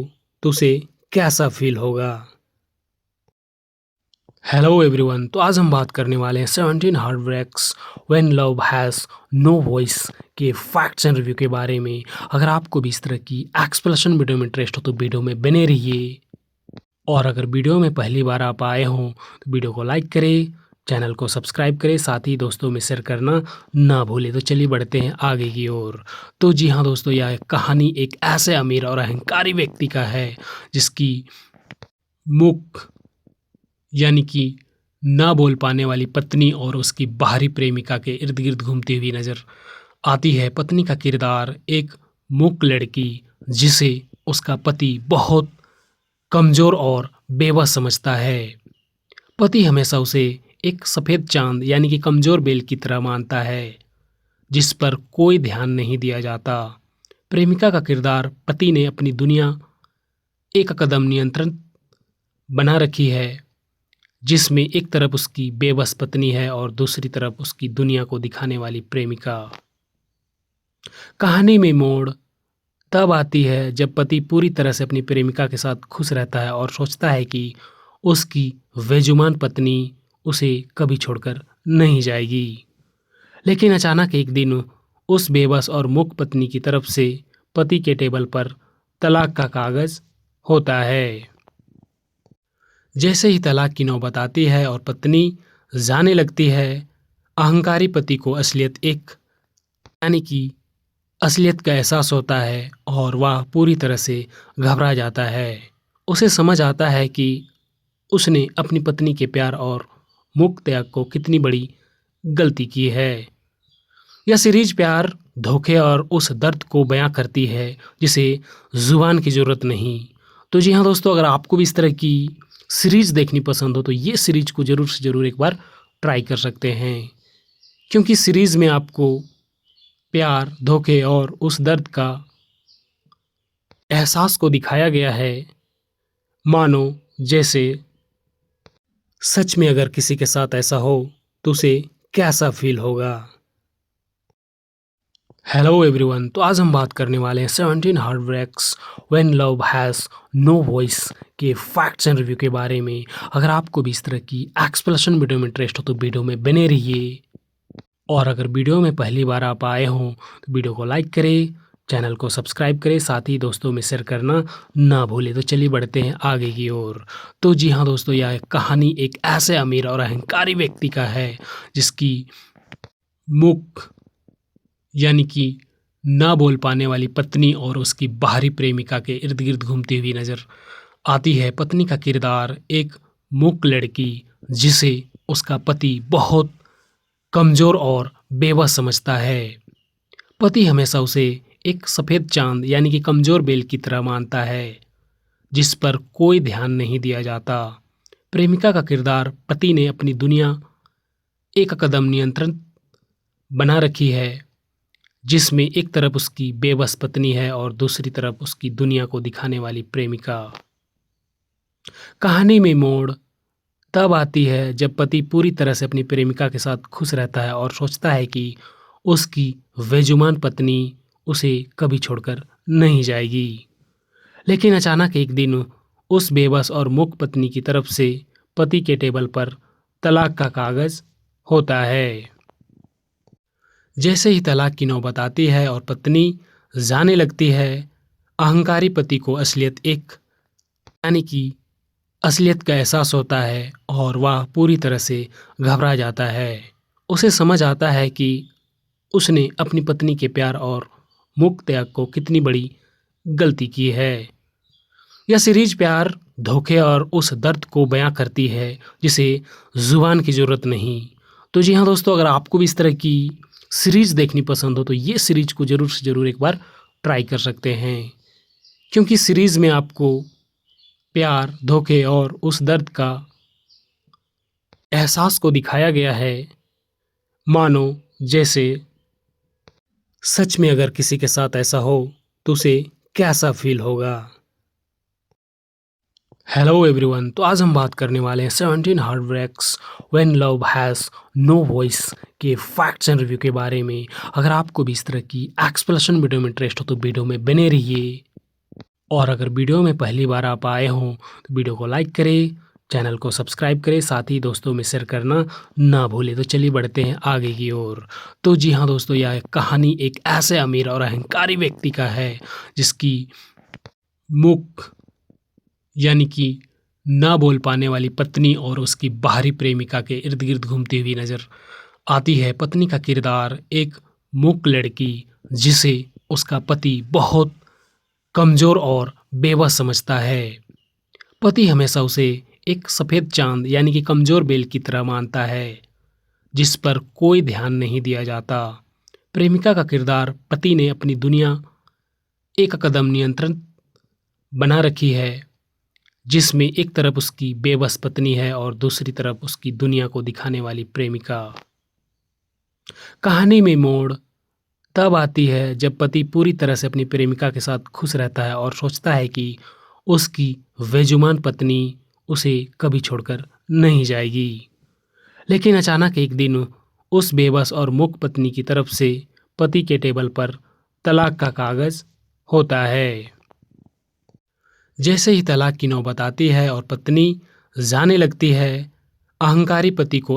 तो उसे कैसा फील होगा। हेलो एवरीवन, तो आज हम बात करने वाले हैं 17 heart breaks when love has no voice के फैक्ट्स एंड रिव्यू के बारे में। अगर आपको भी इस तरह की एक्सप्लेनेशन वीडियो में इंटरेस्ट हो तो वीडियो में बने रहिए, और अगर वीडियो में पहली बार आप आए हों तो वीडियो को लाइक करें, चैनल को सब्सक्राइब करें, साथ ही दोस्तों में शेयर करना ना भूलें। तो चलिए बढ़ते हैं आगे की ओर। तो जी हाँ दोस्तों, यह कहानी एक ऐसे अमीर और अहंकारी व्यक्ति का है जिसकी मुख यानी कि ना बोल पाने वाली पत्नी और उसकी बाहरी प्रेमिका के इर्द गिर्द घूमती हुई नजर आती है। पत्नी का किरदार एक मूक लड़की जिसे उसका पति बहुत कमजोर और बेबस समझता है। पति हमेशा उसे एक सफेद चांद यानी कि कमजोर बेल की तरह मानता है जिस पर कोई ध्यान नहीं दिया जाता। प्रेमिका का किरदार पति ने अपनी दुनिया एक कदम नियंत्रण बना रखी है, जिसमें एक तरफ उसकी बेबस पत्नी है और दूसरी तरफ उसकी दुनिया को दिखाने वाली प्रेमिका। कहानी में मोड़ तब आती है जब पति पूरी तरह से अपनी प्रेमिका के साथ खुश रहता है और सोचता है कि उसकी बेजुबान पत्नी उसे कभी छोड़कर नहीं जाएगी। लेकिन अचानक एक दिन उस बेबस और मूक पत्नी की तरफ से पति के टेबल पर तलाक का कागज होता है। जैसे ही तलाक की नौबत आती है और पत्नी जाने लगती है, अहंकारी पति को असलियत का एहसास होता है और वह पूरी तरह से घबरा जाता है। उसे समझ आता है कि उसने अपनी पत्नी के प्यार और मूक त्याग को कितनी बड़ी गलती की है। यह सीरीज प्यार, धोखे और उस दर्द को बयां करती है जिसे जुबान की ज़रूरत नहीं। तो जी हाँ दोस्तों, अगर आपको भी इस तरह की सीरीज देखनी पसंद हो तो ये सीरीज को ज़रूर से ज़रूर एक बार ट्राई कर सकते हैं, क्योंकि सीरीज में आपको प्यार, धोखे और उस दर्द का एहसास को दिखाया गया है, मानो जैसे सच में अगर किसी के साथ ऐसा हो तो उसे कैसा फील होगा। हेलो एवरीवन, तो आज हम बात करने वाले हैं 17 heart breaks when love has no voice के फैक्ट्स एंड रिव्यू के बारे में। अगर आपको भी इस तरह की एक्सप्लेनेशन वीडियो में इंटरेस्ट हो तो वीडियो में बने रहिए, और अगर वीडियो में पहली बार आप आए हों तो वीडियो को लाइक करें, चैनल को सब्सक्राइब करें, साथ ही दोस्तों में शेयर करना ना भूलें। तो चलिए बढ़ते हैं आगे की ओर। तो जी हाँ दोस्तों, यह कहानी एक ऐसे अमीर और अहंकारी व्यक्ति का है जिसकी मुख यानी कि ना बोल पाने वाली पत्नी और उसकी बाहरी प्रेमिका के इर्द गिर्द घूमती हुई नजर आती है। पत्नी का किरदार एक मूक लड़की जिसे उसका पति बहुत कमजोर और बेबस समझता है। पति हमेशा उसे एक सफेद चांद यानी कि कमजोर बेल की तरह मानता है जिस पर कोई ध्यान नहीं दिया जाता। प्रेमिका का किरदार पति ने अपनी दुनिया एक कदम नियंत्रण बना रखी है, जिसमें एक तरफ उसकी बेबस पत्नी है और दूसरी तरफ उसकी दुनिया को दिखाने वाली प्रेमिका। कहानी में मोड़ तब आती है जब पति पूरी तरह से अपनी प्रेमिका के साथ खुश रहता है और सोचता है कि उसकी बेजुबान पत्नी उसे कभी छोड़कर नहीं जाएगी। लेकिन अचानक एक दिन उस बेबस और मूक पत्नी की तरफ से पति के टेबल पर तलाक का कागज होता है। जैसे ही तलाक की नौबत आती है और पत्नी जाने लगती है, अहंकारी पति को असलियत का एहसास होता है और वह पूरी तरह से घबरा जाता है। उसे समझ आता है कि उसने अपनी पत्नी के प्यार और मूक त्याग को कितनी बड़ी गलती की है। यह सीरीज प्यार, धोखे और उस दर्द को बयां करती है जिसे ज़ुबान की ज़रूरत नहीं। तो जी हाँ दोस्तों, अगर आपको भी इस तरह की सीरीज़ देखनी पसंद हो तो ये सीरीज को ज़रूर से ज़रूर एक बार ट्राई कर सकते हैं, क्योंकि सीरीज़ में आपको प्यार, धोखे और उस दर्द का एहसास को दिखाया गया है, मानो जैसे सच में अगर किसी के साथ ऐसा हो तो उसे कैसा फील होगा। हेलो एवरीवन, तो आज हम बात करने वाले हैं 17 heart breaks when love has no voice के फैक्ट्स एंड रिव्यू के बारे में। अगर आपको भी इस तरह की एक्सप्लेनेशन वीडियो में इंटरेस्ट हो तो वीडियो में बने रहिए, और अगर वीडियो में पहली बार आप आए हों तो वीडियो को लाइक करें, चैनल को सब्सक्राइब करें, साथ ही दोस्तों में शेयर करना ना भूलें। तो चलिए बढ़ते हैं आगे की ओर। तो जी हाँ दोस्तों, यह कहानी एक ऐसे अमीर और अहंकारी व्यक्ति का है जिसकी मुख यानी कि ना बोल पाने वाली पत्नी और उसकी बाहरी प्रेमिका के इर्द गिर्द घूमती हुई नजर आती है। पत्नी का किरदार एक मूक लड़की जिसे उसका पति बहुत कमज़ोर और बेबस समझता है। पति हमेशा उसे एक सफ़ेद चांद यानी कि कमज़ोर बेल की तरह मानता है जिस पर कोई ध्यान नहीं दिया जाता। प्रेमिका का किरदार पति ने अपनी दुनिया एक कदम नियंत्रण बना रखी है, जिसमें एक तरफ उसकी बेबस पत्नी है और दूसरी तरफ उसकी दुनिया को दिखाने वाली प्रेमिका। कहानी में मोड़ तब आती है जब पति पूरी तरह से अपनी प्रेमिका के साथ खुश रहता है और सोचता है कि उसकी बेजुबान पत्नी उसे कभी छोड़कर नहीं जाएगी। लेकिन अचानक एक दिन उस बेबस और मूक पत्नी की तरफ से पति के टेबल पर तलाक का कागज होता है। जैसे ही तलाक की नौबत आती है और पत्नी जाने लगती है, अहंकारी पति को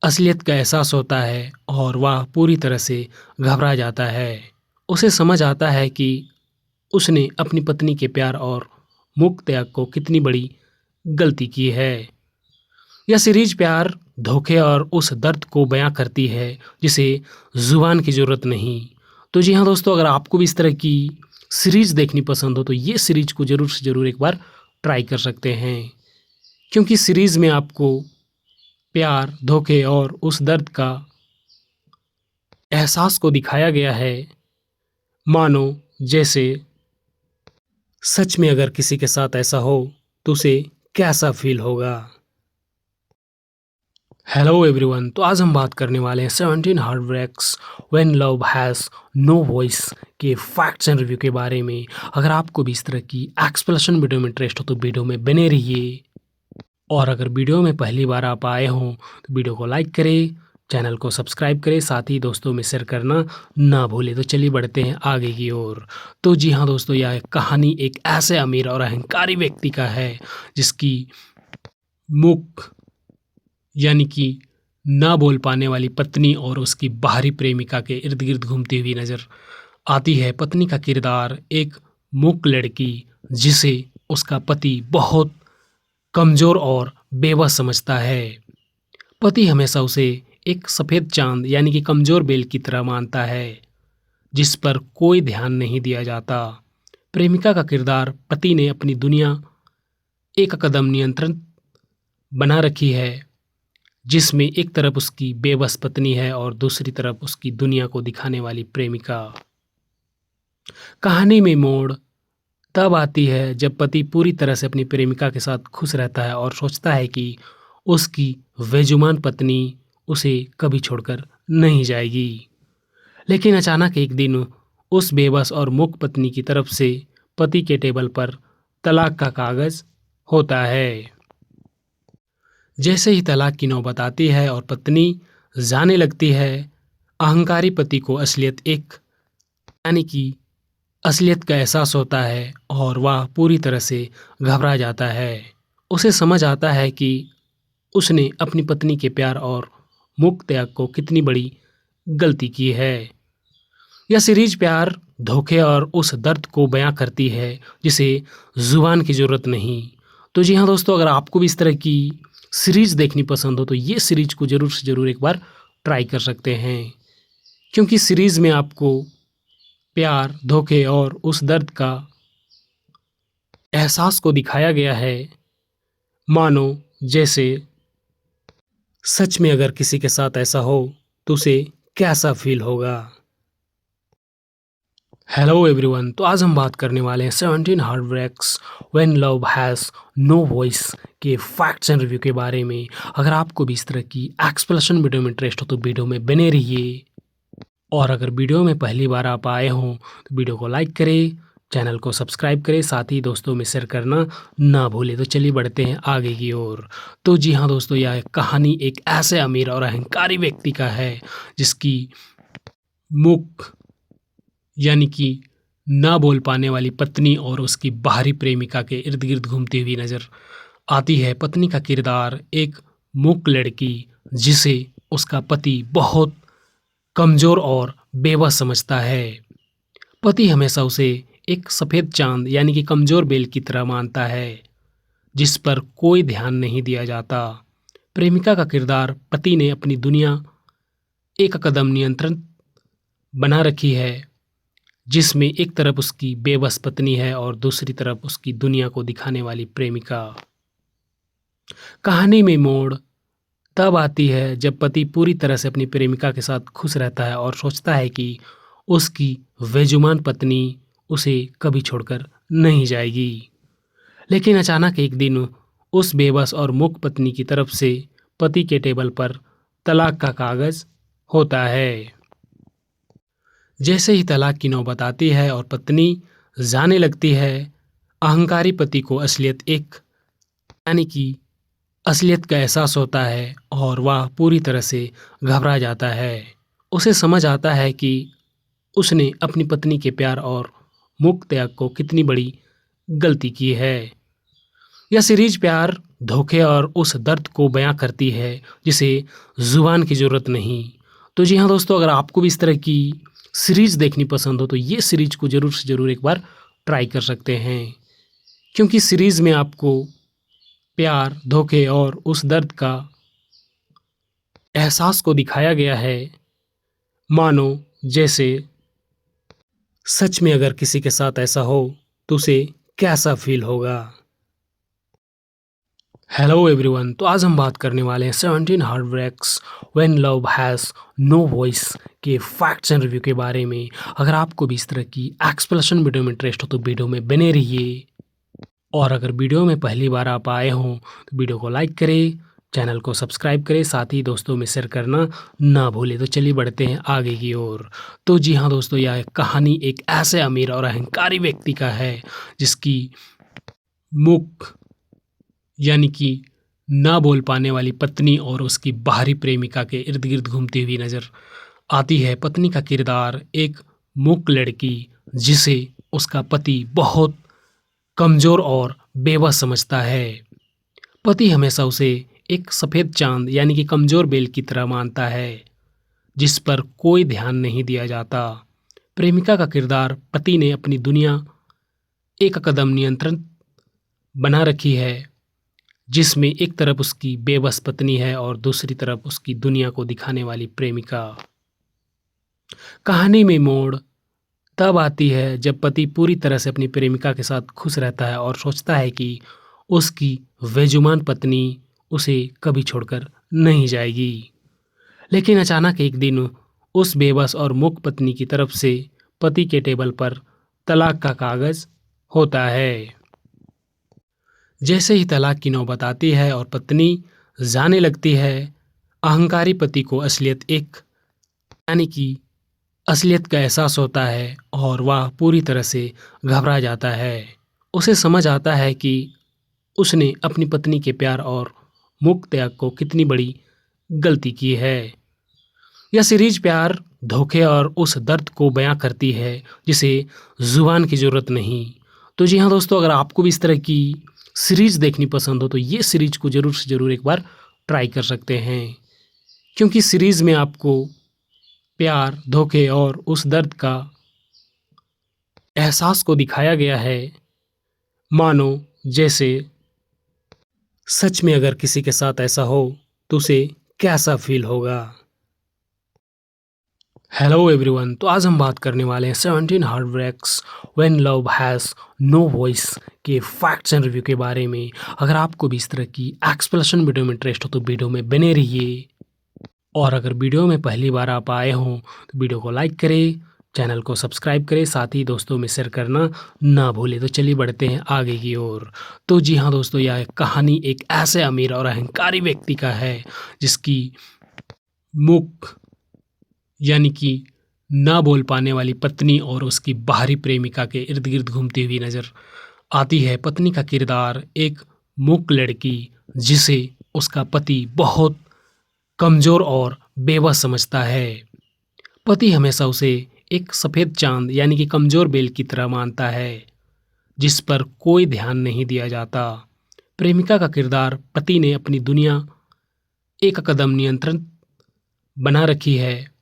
असलियत का एहसास होता है और वह पूरी तरह से घबरा जाता है। उसे समझ आता है कि उसने अपनी पत्नी के प्यार और मूक त्याग को कितनी बड़ी गलती की है। यह सीरीज प्यार, धोखे और उस दर्द को बयां करती है जिसे ज़ुबान की ज़रूरत नहीं। तो जी हाँ दोस्तों, अगर आपको भी इस तरह की सीरीज देखनी पसंद हो तो ये सीरीज को ज़रूर से ज़रूर एक बार ट्राई कर सकते हैं, क्योंकि सीरीज में आपको प्यार, धोखे और उस दर्द का एहसास को दिखाया गया है, मानो जैसे सच में अगर किसी के साथ ऐसा हो तो उसे कैसा फील होगा। हेलो एवरीवन, तो आज हम बात करने वाले हैं 17 heart breaks when love has no voice के फैक्ट्स एंड रिव्यू के बारे में। अगर आपको भी इस तरह की एक्सप्लेनेशन वीडियो में इंटरेस्ट हो तो वीडियो में बने रहिए, और अगर वीडियो में पहली बार आप आए हों तो वीडियो को लाइक करें, चैनल को सब्सक्राइब करें, साथ ही दोस्तों में शेयर करना ना भूलें। तो चलिए बढ़ते हैं आगे की ओर। तो जी हाँ दोस्तों, यह कहानी एक ऐसे अमीर और अहंकारी व्यक्ति का है जिसकी मुख यानी कि ना बोल पाने वाली पत्नी और उसकी बाहरी प्रेमिका के इर्द गिर्द घूमती हुई नजर आती है। पत्नी का किरदार एक मूक लड़की जिसे उसका पति बहुत कमज़ोर और बेबस समझता है। पति हमेशा उसे एक सफ़ेद चांद यानी कि कमज़ोर बेल की तरह मानता है जिस पर कोई ध्यान नहीं दिया जाता। प्रेमिका का किरदार पति ने अपनी दुनिया एक कदम नियंत्रण बना रखी है, जिसमें एक तरफ उसकी बेबस पत्नी है और दूसरी तरफ उसकी दुनिया को दिखाने वाली प्रेमिका। कहानी में मोड़ तब आती है जब पति पूरी तरह से अपनी प्रेमिका के साथ खुश रहता है और सोचता है कि उसकी बेजुबान पत्नी उसे कभी छोड़कर नहीं जाएगी। लेकिन अचानक एक दिन उस बेबस और मूक पत्नी की तरफ से पति के टेबल पर तलाक का कागज होता है। जैसे ही तलाक की नौबत आती है और पत्नी जाने लगती है, अहंकारी पति को असलियत का एहसास होता है और वह पूरी तरह से घबरा जाता है। उसे समझ आता है कि उसने अपनी पत्नी के प्यार और मूक त्याग को कितनी बड़ी गलती की है। यह सीरीज प्यार, धोखे और उस दर्द को बयां करती है जिसे ज़ुबान की ज़रूरत नहीं। तो जी हाँ दोस्तों, अगर आपको भी इस तरह की सीरीज देखनी पसंद हो तो ये सीरीज को ज़रूर से ज़रूर एक बार ट्राई कर सकते हैं, क्योंकि सीरीज में आपको प्यार, धोखे और उस दर्द का एहसास को दिखाया गया है, मानो जैसे सच में अगर किसी के साथ ऐसा हो तो उसे कैसा फील होगा। हेलो एवरीवन, तो आज हम बात करने वाले हैं 17 heartbreaks when love has no voice के फैक्ट्स एंड रिव्यू के बारे में। अगर आपको भी इस तरह की एक्सप्लेनेशन वीडियो में इंटरेस्ट हो तो वीडियो में बने रहिए, और अगर वीडियो में पहली बार आप आए हों तो वीडियो को लाइक करें, चैनल को सब्सक्राइब करें, साथ ही दोस्तों में शेयर करना ना भूलें। तो चलिए बढ़ते हैं आगे की ओर। तो जी हाँ दोस्तों, यह कहानी एक ऐसे अमीर और अहंकारी व्यक्ति का है जिसकी मुख यानी कि ना बोल पाने वाली पत्नी और उसकी बाहरी प्रेमिका के इर्द गिर्द घूमती हुई नजर आती है। पत्नी का किरदार एक मूक लड़की जिसे उसका पति बहुत कमजोर और बेबस समझता है। पति हमेशा उसे एक सफेद चांद यानी कि कमजोर बेल की तरह मानता है जिस पर कोई ध्यान नहीं दिया जाता। प्रेमिका का किरदार पति ने अपनी दुनिया एक कदम नियंत्रण बना रखी है, जिसमें एक तरफ उसकी बेबस पत्नी है और दूसरी तरफ उसकी दुनिया को दिखाने वाली प्रेमिका। कहानी में मोड़ तब आती है जब पति पूरी तरह से अपनी प्रेमिका के साथ खुश रहता है और सोचता है कि उसकी बेजुबान पत्नी उसे कभी छोड़कर नहीं जाएगी। लेकिन अचानक एक दिन उस बेबस और मूक पत्नी की तरफ से पति के टेबल पर तलाक का कागज होता है। जैसे ही तलाक की नौबत आती है और पत्नी जाने लगती है, अहंकारी पति को असलियत का एहसास होता है और वह पूरी तरह से घबरा जाता है। उसे समझ आता है कि उसने अपनी पत्नी के प्यार और मूक त्याग को कितनी बड़ी गलती की है। यह सीरीज प्यार, धोखे और उस दर्द को बयां करती है जिसे जुबान की जरूरत नहीं। तो जी हाँ दोस्तों, अगर आपको भी इस तरह की सीरीज देखनी पसंद हो तो ये सीरीज को जरूर से जरूर एक बार ट्राई कर सकते हैं, क्योंकि सीरीज में आपको प्यार, धोखे और उस दर्द का एहसास को दिखाया गया है, मानो जैसे सच में अगर किसी के साथ ऐसा हो तो उसे कैसा फील होगा। हेलो एवरीवन, तो आज हम बात करने वाले हैं 17 heartbreaks when love has no voice के फैक्ट्स एंड रिव्यू के बारे में। अगर आपको भी इस तरह की एक्सप्लेनेशन वीडियो में इंटरेस्ट हो तो वीडियो में बने रहिए, और अगर वीडियो में पहली बार आप आए हों तो वीडियो को लाइक करें, चैनल को सब्सक्राइब करें, साथ ही दोस्तों में शेयर करना ना भूलें। तो चलिए बढ़ते हैं आगे की ओर। तो जी हाँ दोस्तों, यह कहानी एक ऐसे अमीर और अहंकारी व्यक्ति का है जिसकी मुख यानी कि ना बोल पाने वाली पत्नी और उसकी बाहरी प्रेमिका के इर्द गिर्द घूमती हुई नजर आती है। पत्नी का किरदार एक मूक लड़की जिसे उसका पति बहुत कमजोर और बेबस समझता है। पति हमेशा उसे एक सफेद चांद यानी कि कमजोर बेल की तरह मानता है जिस पर कोई ध्यान नहीं दिया जाता। प्रेमिका का किरदार पति ने अपनी दुनिया एक कदम नियंत्रण बना रखी है, जिसमें एक तरफ उसकी बेबस पत्नी है और दूसरी तरफ उसकी दुनिया को दिखाने वाली प्रेमिका। कहानी में मोड़ तब आती है जब पति पूरी तरह से अपनी प्रेमिका के साथ खुश रहता है और सोचता है कि उसकी बेजुबान पत्नी उसे कभी छोड़कर नहीं जाएगी। लेकिन अचानक एक दिन उस बेबस और मूक पत्नी की तरफ से पति के टेबल पर तलाक का कागज होता है। जैसे ही तलाक की नौबत आती है और पत्नी जाने लगती है, अहंकारी पति को असलियत का एहसास होता है और वह पूरी तरह से घबरा जाता है। उसे समझ आता है कि उसने अपनी पत्नी के प्यार और मूक त्याग को कितनी बड़ी गलती की है। यह सीरीज प्यार, धोखे और उस दर्द को बयां करती है जिसे जुबान की जरूरत नहीं। तो जी हाँ दोस्तों, अगर आपको भी इस तरह की सीरीज देखनी पसंद हो तो ये सीरीज को जरूर से जरूर एक बार ट्राई कर सकते हैं, क्योंकि सीरीज में आपको प्यार, धोखे और उस दर्द का एहसास को दिखाया गया है, मानो जैसे सच में अगर किसी के साथ ऐसा हो तो उसे कैसा फील होगा। Hello everyone. तो आज हम बात करने वाले हैं 17 heartbreaks when love has no voice के फैक्ट्स एंड रिव्यू के बारे में। अगर आपको भी इस तरह की एक्सप्लेनेशन वीडियो में इंटरेस्ट हो तो वीडियो में बने रहिए। और अगर वीडियो में पहली बार आप आए हों तो वीडियो को लाइक करें, चैनल को सब्सक्राइब करें, साथ ही दोस्तों में शेयर करना ना भूलें। तो चलिए बढ़ते हैं आगे की ओर। तो जी हाँ दोस्तों, यह कहानी एक ऐसे अमीर और अहंकारी व्यक्ति का है जिसकी मुख यानी कि ना बोल पाने वाली पत्नी और उसकी बाहरी प्रेमिका के इर्द गिर्द घूमती हुई नजर आती है। पत्नी का किरदार एक मूक लड़की जिसे उसका पति बहुत कमजोर और बेबस समझता है। पति हमेशा उसे एक सफेद चांद यानी कि कमजोर बेल की तरह मानता है जिस पर कोई ध्यान नहीं दिया जाता। प्रेमिका का किरदार पति ने अपनी दुनिया एक कदम नियंत्रण बना रखी है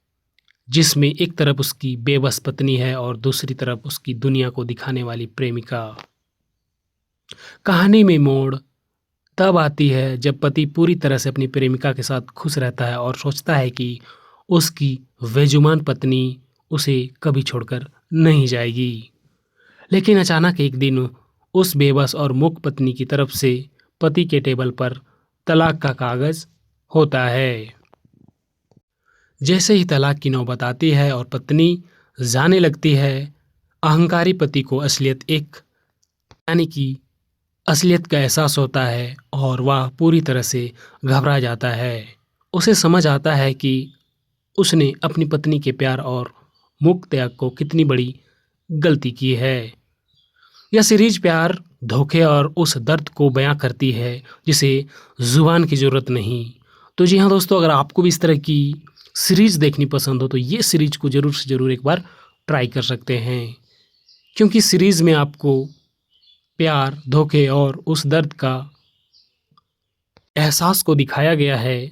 जिसमें एक तरफ उसकी बेबस पत्नी है और दूसरी तरफ उसकी दुनिया को दिखाने वाली प्रेमिका। कहानी में मोड़ तब आती है जब पति पूरी तरह से अपनी प्रेमिका के साथ खुश रहता है और सोचता है कि उसकी बेजुबान पत्नी उसे कभी छोड़कर नहीं जाएगी। लेकिन अचानक एक दिन उस बेबस और मूक पत्नी की तरफ से पति के टेबल पर तलाक का कागज होता है। जैसे ही तलाक की नौबत आती है और पत्नी जाने लगती है, अहंकारी पति को असलियत का एहसास होता है और वह पूरी तरह से घबरा जाता है। उसे समझ आता है कि उसने अपनी पत्नी के प्यार और मुक्त त्याग को कितनी बड़ी गलती की है। यह सीरीज प्यार, धोखे और उस दर्द को बयां करती है जिसे जुबान की ज़रूरत नहीं। तो जी हाँ दोस्तों, अगर आपको भी इस तरह की सीरीज देखनी पसंद हो तो ये सीरीज को ज़रूर से ज़रूर एक बार ट्राई कर सकते हैं, क्योंकि सीरीज में आपको प्यार, धोखे और उस दर्द का एहसास को दिखाया गया है,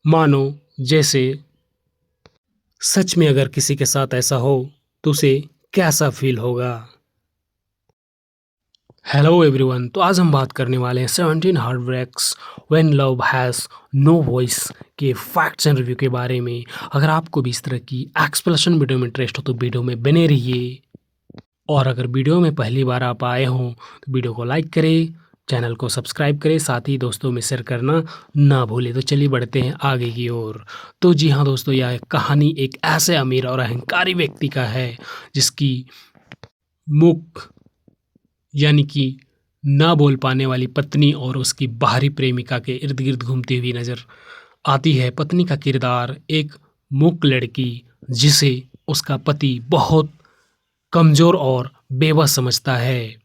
मानो जैसे सच में अगर किसी के साथ ऐसा हो तो उसे कैसा फील होगा। Hello everyone. तो आज हम बात करने वाले हैं 17 heartbreaks when love has no voice के फैक्ट्स एंड रिव्यू के बारे में। अगर आपको भी इस तरह की एक्सप्लेनेशन वीडियो में इंटरेस्ट हो तो वीडियो में बने रहिए। और अगर वीडियो में पहली बार आप आए हों तो वीडियो को लाइक करें, चैनल को सब्सक्राइब करें, साथ ही दोस्तों में शेयर करना ना भूलें। तो चलिए बढ़ते हैं आगे की ओर। तो जी हाँ दोस्तों, यह कहानी एक ऐसे अमीर और अहंकारी व्यक्ति का है जिसकी मुख यानी कि ना बोल पाने वाली पत्नी और उसकी बाहरी प्रेमिका के इर्द गिर्द घूमती हुई नजर आती है। पत्नी का किरदार एक मूक लड़की जिसे उसका पति बहुत कमजोर और बेबस समझता है।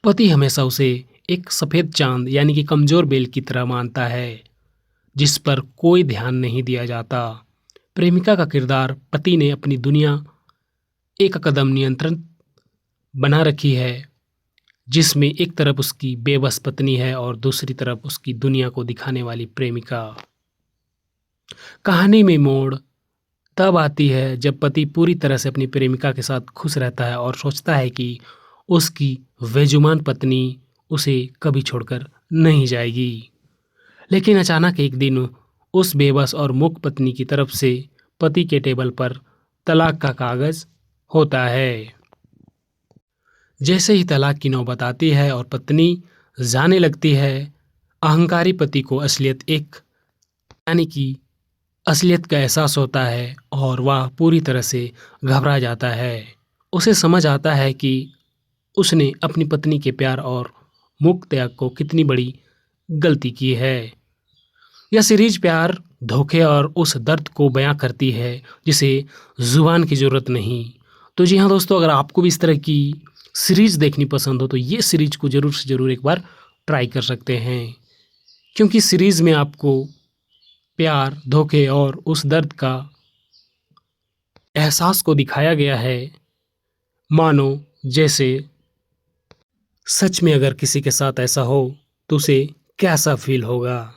पति हमेशा उसे एक सफेद चांद यानी कि कमजोर बेल की तरह मानता है जिस पर कोई ध्यान नहीं दिया जाता। प्रेमिका का किरदार पति ने अपनी दुनिया एक कदम नियंत्रण बना रखी है जिसमें एक तरफ उसकी बेबस पत्नी है और दूसरी तरफ उसकी दुनिया को दिखाने वाली प्रेमिका। कहानी में मोड़ तब आती है जब पति पूरी तरह से अपनी प्रेमिका के साथ खुश रहता है और सोचता है कि उसकी बेजुबान पत्नी उसे कभी छोड़कर नहीं जाएगी। लेकिन अचानक एक दिन उस बेबस और मूक पत्नी की तरफ से पति के टेबल पर तलाक का कागज होता है। जैसे ही तलाक की नौबत आती है और पत्नी जाने लगती है, अहंकारी पति को असलियत का एहसास होता है और वह पूरी तरह से घबरा जाता है। उसे समझ आता है कि उसने अपनी पत्नी के प्यार और मुक्त त्याग को कितनी बड़ी गलती की है। यह सीरीज प्यार, धोखे और उस दर्द को बयां करती है जिसे जुबान की ज़रूरत नहीं। तो जी हाँ दोस्तों, अगर आपको भी इस तरह की सीरीज देखनी पसंद हो तो ये सीरीज को ज़रूर से ज़रूर एक बार ट्राई कर सकते हैं, क्योंकि सीरीज में आपको प्यार, धोखे और उस दर्द का एहसास को दिखाया गया है, मानो जैसे सच में अगर किसी के साथ ऐसा हो तो उसे कैसा फील होगा।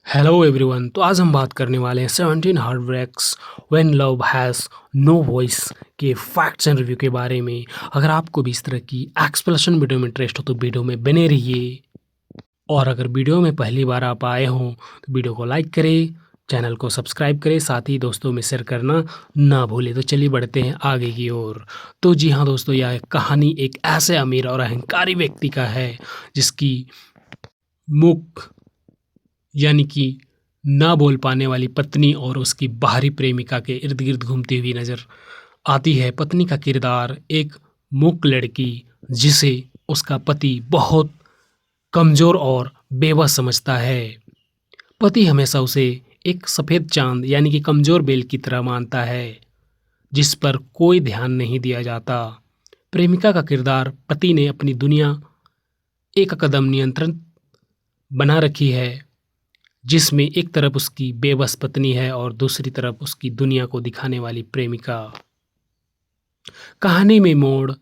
Hello everyone. तो आज हम बात करने वाले हैं 17 heartbreaks when love has no voice के फैक्ट्स एंड रिव्यू के बारे में। अगर आपको भी इस तरह की एक्सप्लेनेशन वीडियो में इंटरेस्ट हो तो वीडियो में बने रहिए। और अगर वीडियो में पहली बार आप आए हों तो वीडियो को लाइक करें, चैनल को सब्सक्राइब करें, साथ ही दोस्तों में शेयर करना ना भूलें। तो चलिए बढ़ते हैं आगे की ओर। तो जी हाँ दोस्तों, यह कहानी एक ऐसे अमीर और अहंकारी व्यक्ति का है जिसकी मुख यानी कि ना बोल पाने वाली पत्नी और उसकी बाहरी प्रेमिका के इर्द गिर्द घूमती हुई नजर आती है। पत्नी का किरदार एक मूक लड़की जिसे उसका पति बहुत कमजोर और बेबस समझता है। पति हमेशा उसे एक सफेद चांद यानी कि कमजोर बेल की तरह मानता है जिस पर कोई ध्यान नहीं दिया जाता। प्रेमिका का किरदार पति ने अपनी दुनिया एक कदम नियंत्रण बना रखी है, जिसमें एक तरफ उसकी बेबस पत्नी है और दूसरी तरफ उसकी दुनिया को दिखाने वाली प्रेमिका। कहानी में मोड़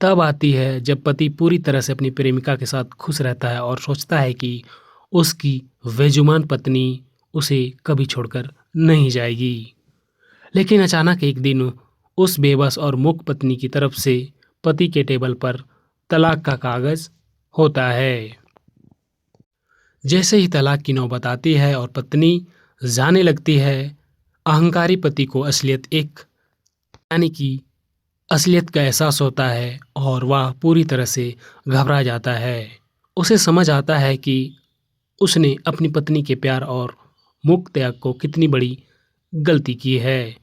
तब आती है जब पति पूरी तरह से अपनी प्रेमिका के साथ खुश रहता है और सोचता है कि उसकी बेजुबान पत्नी उसे कभी छोड़कर नहीं जाएगी। लेकिन अचानक एक दिन उस बेबस और मूक पत्नी की तरफ से पति के टेबल पर तलाक का कागज होता है। जैसे ही तलाक की नौबत आती है और पत्नी जाने लगती है, अहंकारी पति को असलियत का एहसास होता है और वह पूरी तरह से घबरा जाता है। उसे समझ आता है कि उसने अपनी पत्नी के प्यार और मूक त्याग को कितनी बड़ी गलती की है।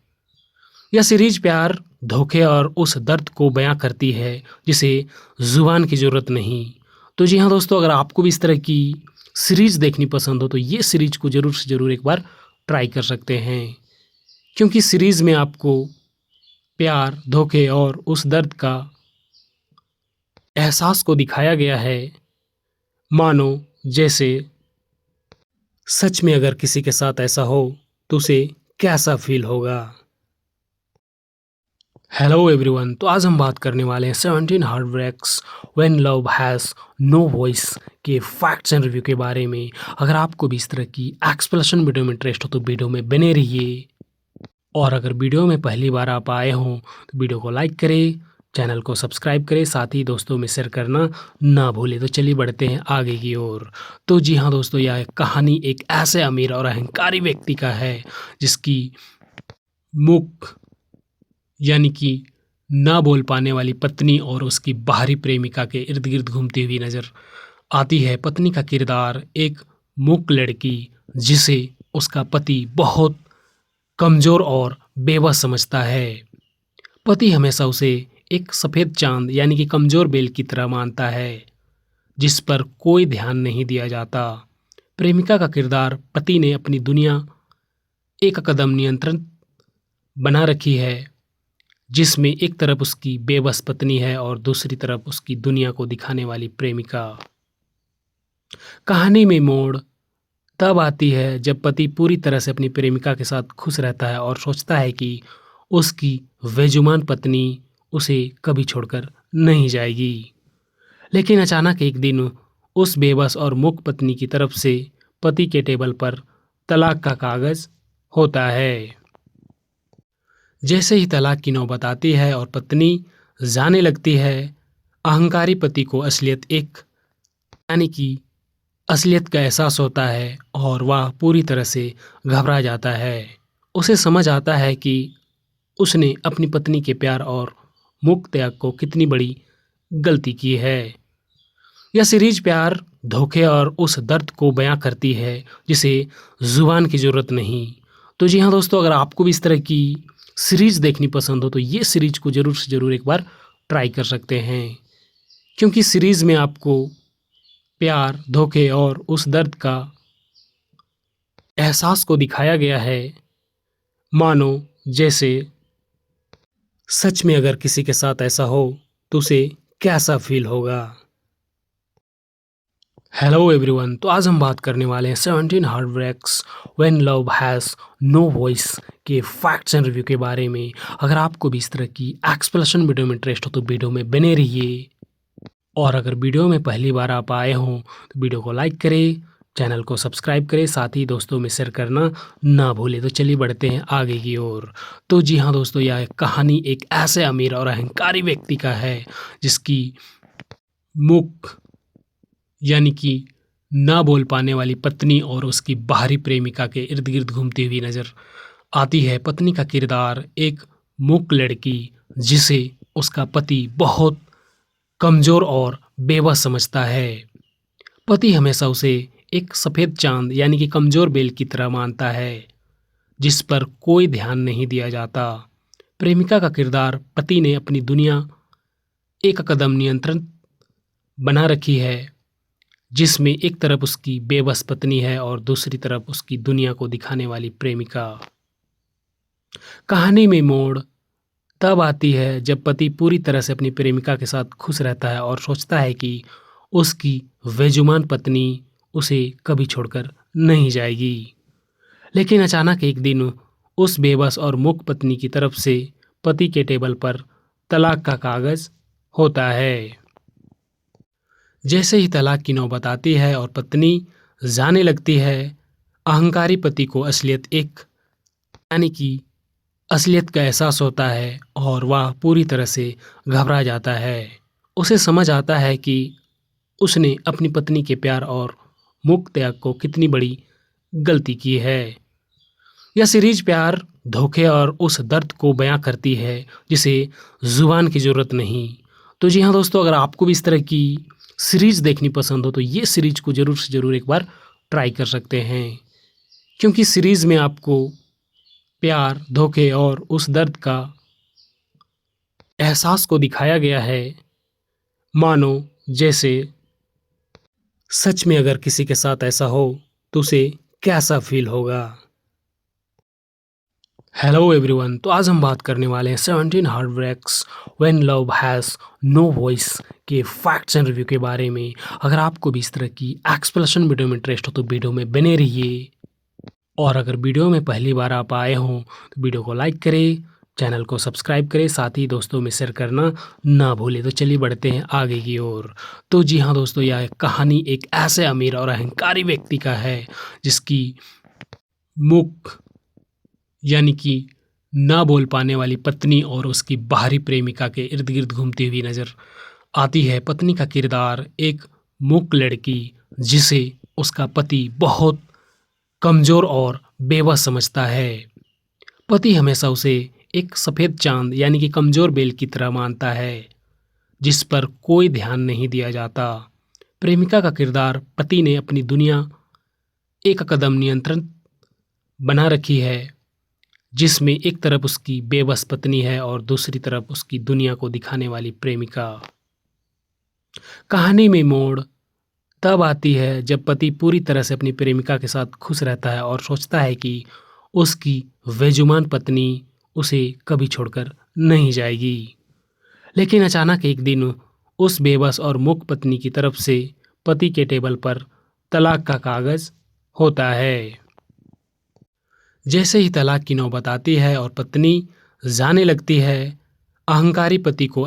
यह सीरीज प्यार, धोखे और उस दर्द को बयां करती है जिसे जुबान की ज़रूरत नहीं। तो जी हाँ दोस्तों, अगर आपको भी इस तरह की सीरीज देखनी पसंद हो तो ये सीरीज को ज़रूर से ज़रूर एक बार ट्राई कर सकते हैं, क्योंकि सीरीज में आपको प्यार, धोखे और उस दर्द का एहसास को दिखाया गया है, मानो जैसे सच में अगर किसी के साथ ऐसा हो तो उसे कैसा फील होगा। हेलो एवरीवन, तो आज हम बात करने वाले हैं 17 heart breaks when love has no voice के फैक्ट्स एंड रिव्यू के बारे में। अगर आपको भी इस तरह की एक्सप्लेनेशन वीडियो में इंटरेस्ट हो तो वीडियो में बने रहिए, और अगर वीडियो में पहली बार आप आए हों तो वीडियो को लाइक करें, चैनल को सब्सक्राइब करें, साथ ही दोस्तों में शेयर करना ना भूलें। तो चलिए बढ़ते हैं आगे की ओर। तो जी हाँ दोस्तों, यह कहानी एक ऐसे अमीर और अहंकारी व्यक्ति का है जिसकी मुख यानी कि ना बोल पाने वाली पत्नी और उसकी बाहरी प्रेमिका के इर्द गिर्द घूमती हुई नजर आती है। पत्नी का किरदार एक मूक लड़की जिसे उसका पति बहुत कमजोर और बेबस समझता है। पति हमेशा उसे एक सफेद चांद यानी कि कमजोर बेल की तरह मानता है जिस पर कोई ध्यान नहीं दिया जाता। प्रेमिका का किरदार पति ने अपनी दुनिया एक कदम नियंत्रण बना रखी है, जिसमें एक तरफ उसकी बेबस पत्नी है और दूसरी तरफ उसकी दुनिया को दिखाने वाली प्रेमिका। कहानी में मोड़ तब आती है जब पति पूरी तरह से अपनी प्रेमिका के साथ खुश रहता है और सोचता है कि उसकी बेजुबान पत्नी उसे कभी छोड़कर नहीं जाएगी। लेकिन अचानक एक दिन उस बेबस और मूक पत्नी की तरफ से पति के टेबल पर तलाक का कागज होता है। जैसे ही तलाक की नौबत आती है और पत्नी जाने लगती है, अहंकारी पति को असलियत का एहसास होता है और वह पूरी तरह से घबरा जाता है। उसे समझ आता है कि उसने अपनी पत्नी के प्यार और मूक त्याग को कितनी बड़ी गलती की है। यह सीरीज प्यार, धोखे और उस दर्द को बयां करती है जिसे जुबान की ज़रूरत नहीं। तो जी हाँ दोस्तों, अगर आपको भी इस तरह की सीरीज देखनी पसंद हो तो ये सीरीज को ज़रूर से ज़रूर एक बार ट्राई कर सकते हैं, क्योंकि सीरीज में आपको प्यार, धोखे और उस दर्द का एहसास को दिखाया गया है, मानो जैसे सच में अगर किसी के साथ ऐसा हो तो उसे कैसा फील होगा। हेलो एवरीवन, तो आज हम बात करने वाले हैं 17 heart breaks when love has no voice के फैक्ट्स एंड रिव्यू के बारे में। अगर आपको भी इस तरह की एक्सप्लेनेशन वीडियो में इंटरेस्ट हो तो वीडियो में बने रहिए, और अगर वीडियो में पहली बार आप आए हों तो वीडियो को लाइक करें, चैनल को सब्सक्राइब करें, साथ ही दोस्तों में शेयर करना ना भूलें। तो चलिए बढ़ते हैं आगे की ओर। तो जी हाँ दोस्तों, यह कहानी एक ऐसे अमीर और अहंकारी व्यक्ति का है जिसकी मुख यानी कि ना बोल पाने वाली पत्नी और उसकी बाहरी प्रेमिका के इर्द गिर्द घूमती हुई नजर आती है। पत्नी का किरदार एक मूक लड़की जिसे उसका पति बहुत कमजोर और बेबस समझता है। पति हमेशा उसे एक सफेद चांद यानी कि कमजोर बेल की तरह मानता है जिस पर कोई ध्यान नहीं दिया जाता। प्रेमिका का किरदार पति ने अपनी दुनिया एक कदम नियंत्रण बना रखी है जिसमें एक तरफ उसकी बेबस पत्नी है और दूसरी तरफ उसकी दुनिया को दिखाने वाली प्रेमिका। कहानी में मोड़ तब आती है जब पति पूरी तरह से अपनी प्रेमिका के साथ खुश रहता है और सोचता है कि उसकी बेजुबान पत्नी उसे कभी छोड़कर नहीं जाएगी। लेकिन अचानक एक दिन उस बेबस और मूक पत्नी की तरफ से पति के टेबल पर तलाक का कागज होता है। जैसे ही तलाक की नौबत आती है और पत्नी जाने लगती है, अहंकारी पति को असलियत का एहसास होता है और वह पूरी तरह से घबरा जाता है। उसे समझ आता है कि उसने अपनी पत्नी के प्यार और मूक त्याग को कितनी बड़ी गलती की है। यह सीरीज प्यार, धोखे और उस दर्द को बयां करती है जिसे जुबान की ज़रूरत नहीं। तो जी हाँ दोस्तों, अगर आपको भी इस तरह की सीरीज देखनी पसंद हो तो ये सीरीज को ज़रूर से ज़रूर एक बार ट्राई कर सकते हैं, क्योंकि सीरीज में आपको प्यार, धोखे और उस दर्द का एहसास को दिखाया गया है मानो जैसे सच में अगर किसी के साथ ऐसा हो तो उसे कैसा फील होगा। हेलो एवरीवन, तो आज हम बात करने वाले हैं 17 heart breaks when love has no voice के फैक्ट्स एंड रिव्यू के बारे में। अगर आपको भी इस तरह की एक्सप्लेनेशन वीडियो में इंटरेस्ट हो तो वीडियो में बने रहिए, और अगर वीडियो में पहली बार आप आए हों तो वीडियो को लाइक करें, चैनल को सब्सक्राइब करें, साथ ही दोस्तों में शेयर करना ना भूलें। तो चलिए बढ़ते हैं आगे की ओर। तो जी हाँ दोस्तों, यह कहानी एक ऐसे अमीर और अहंकारी व्यक्ति का है जिसकी मुख यानी कि ना बोल पाने वाली पत्नी और उसकी बाहरी प्रेमिका के इर्द गिर्द घूमती हुई नजर आती है। पत्नी का किरदार एक मूक लड़की जिसे उसका पति बहुत कमजोर और बेबस समझता है। पति हमेशा उसे एक सफेद चांद यानी कि कमजोर बेल की तरह मानता है जिस पर कोई ध्यान नहीं दिया जाता। प्रेमिका का किरदार पति ने अपनी दुनिया एक कदम नियंत्रण बना रखी है जिसमें एक तरफ उसकी बेबस पत्नी है और दूसरी तरफ उसकी दुनिया को दिखाने वाली प्रेमिका। कहानी में मोड़ तब आती है जब पति पूरी तरह से अपनी प्रेमिका के साथ खुश रहता है और सोचता है कि उसकी बेजुबान पत्नी उसे कभी छोड़कर नहीं जाएगी। लेकिन अचानक एक दिन उस बेबस और मूक पत्नी की तरफ से पति के टेबल पर तलाक का कागज होता है। जैसे ही तलाक की नौबत आती है और पत्नी जाने लगती है, अहंकारी पति को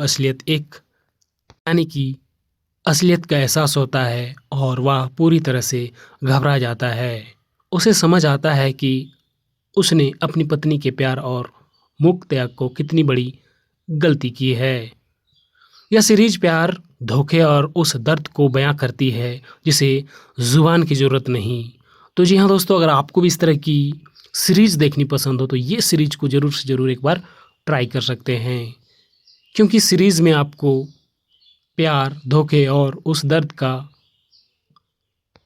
असलियत का एहसास होता है और वह पूरी तरह से घबरा जाता है। उसे समझ आता है कि उसने अपनी पत्नी के प्यार और मूक त्याग को कितनी बड़ी गलती की है। यह सीरीज प्यार, धोखे और उस दर्द को बयां करती है जिसे जुबान की ज़रूरत नहीं। तो जी हाँ दोस्तों, अगर आपको भी इस तरह की सीरीज देखनी पसंद हो तो ये सीरीज को ज़रूर से ज़रूर एक बार ट्राई कर सकते हैं, क्योंकि सीरीज में आपको प्यार, धोखे और उस दर्द का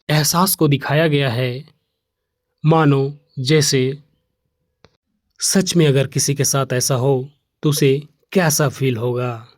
एहसास को दिखाया गया है मानो जैसे सच में अगर किसी के साथ ऐसा हो तो उसे कैसा फील होगा।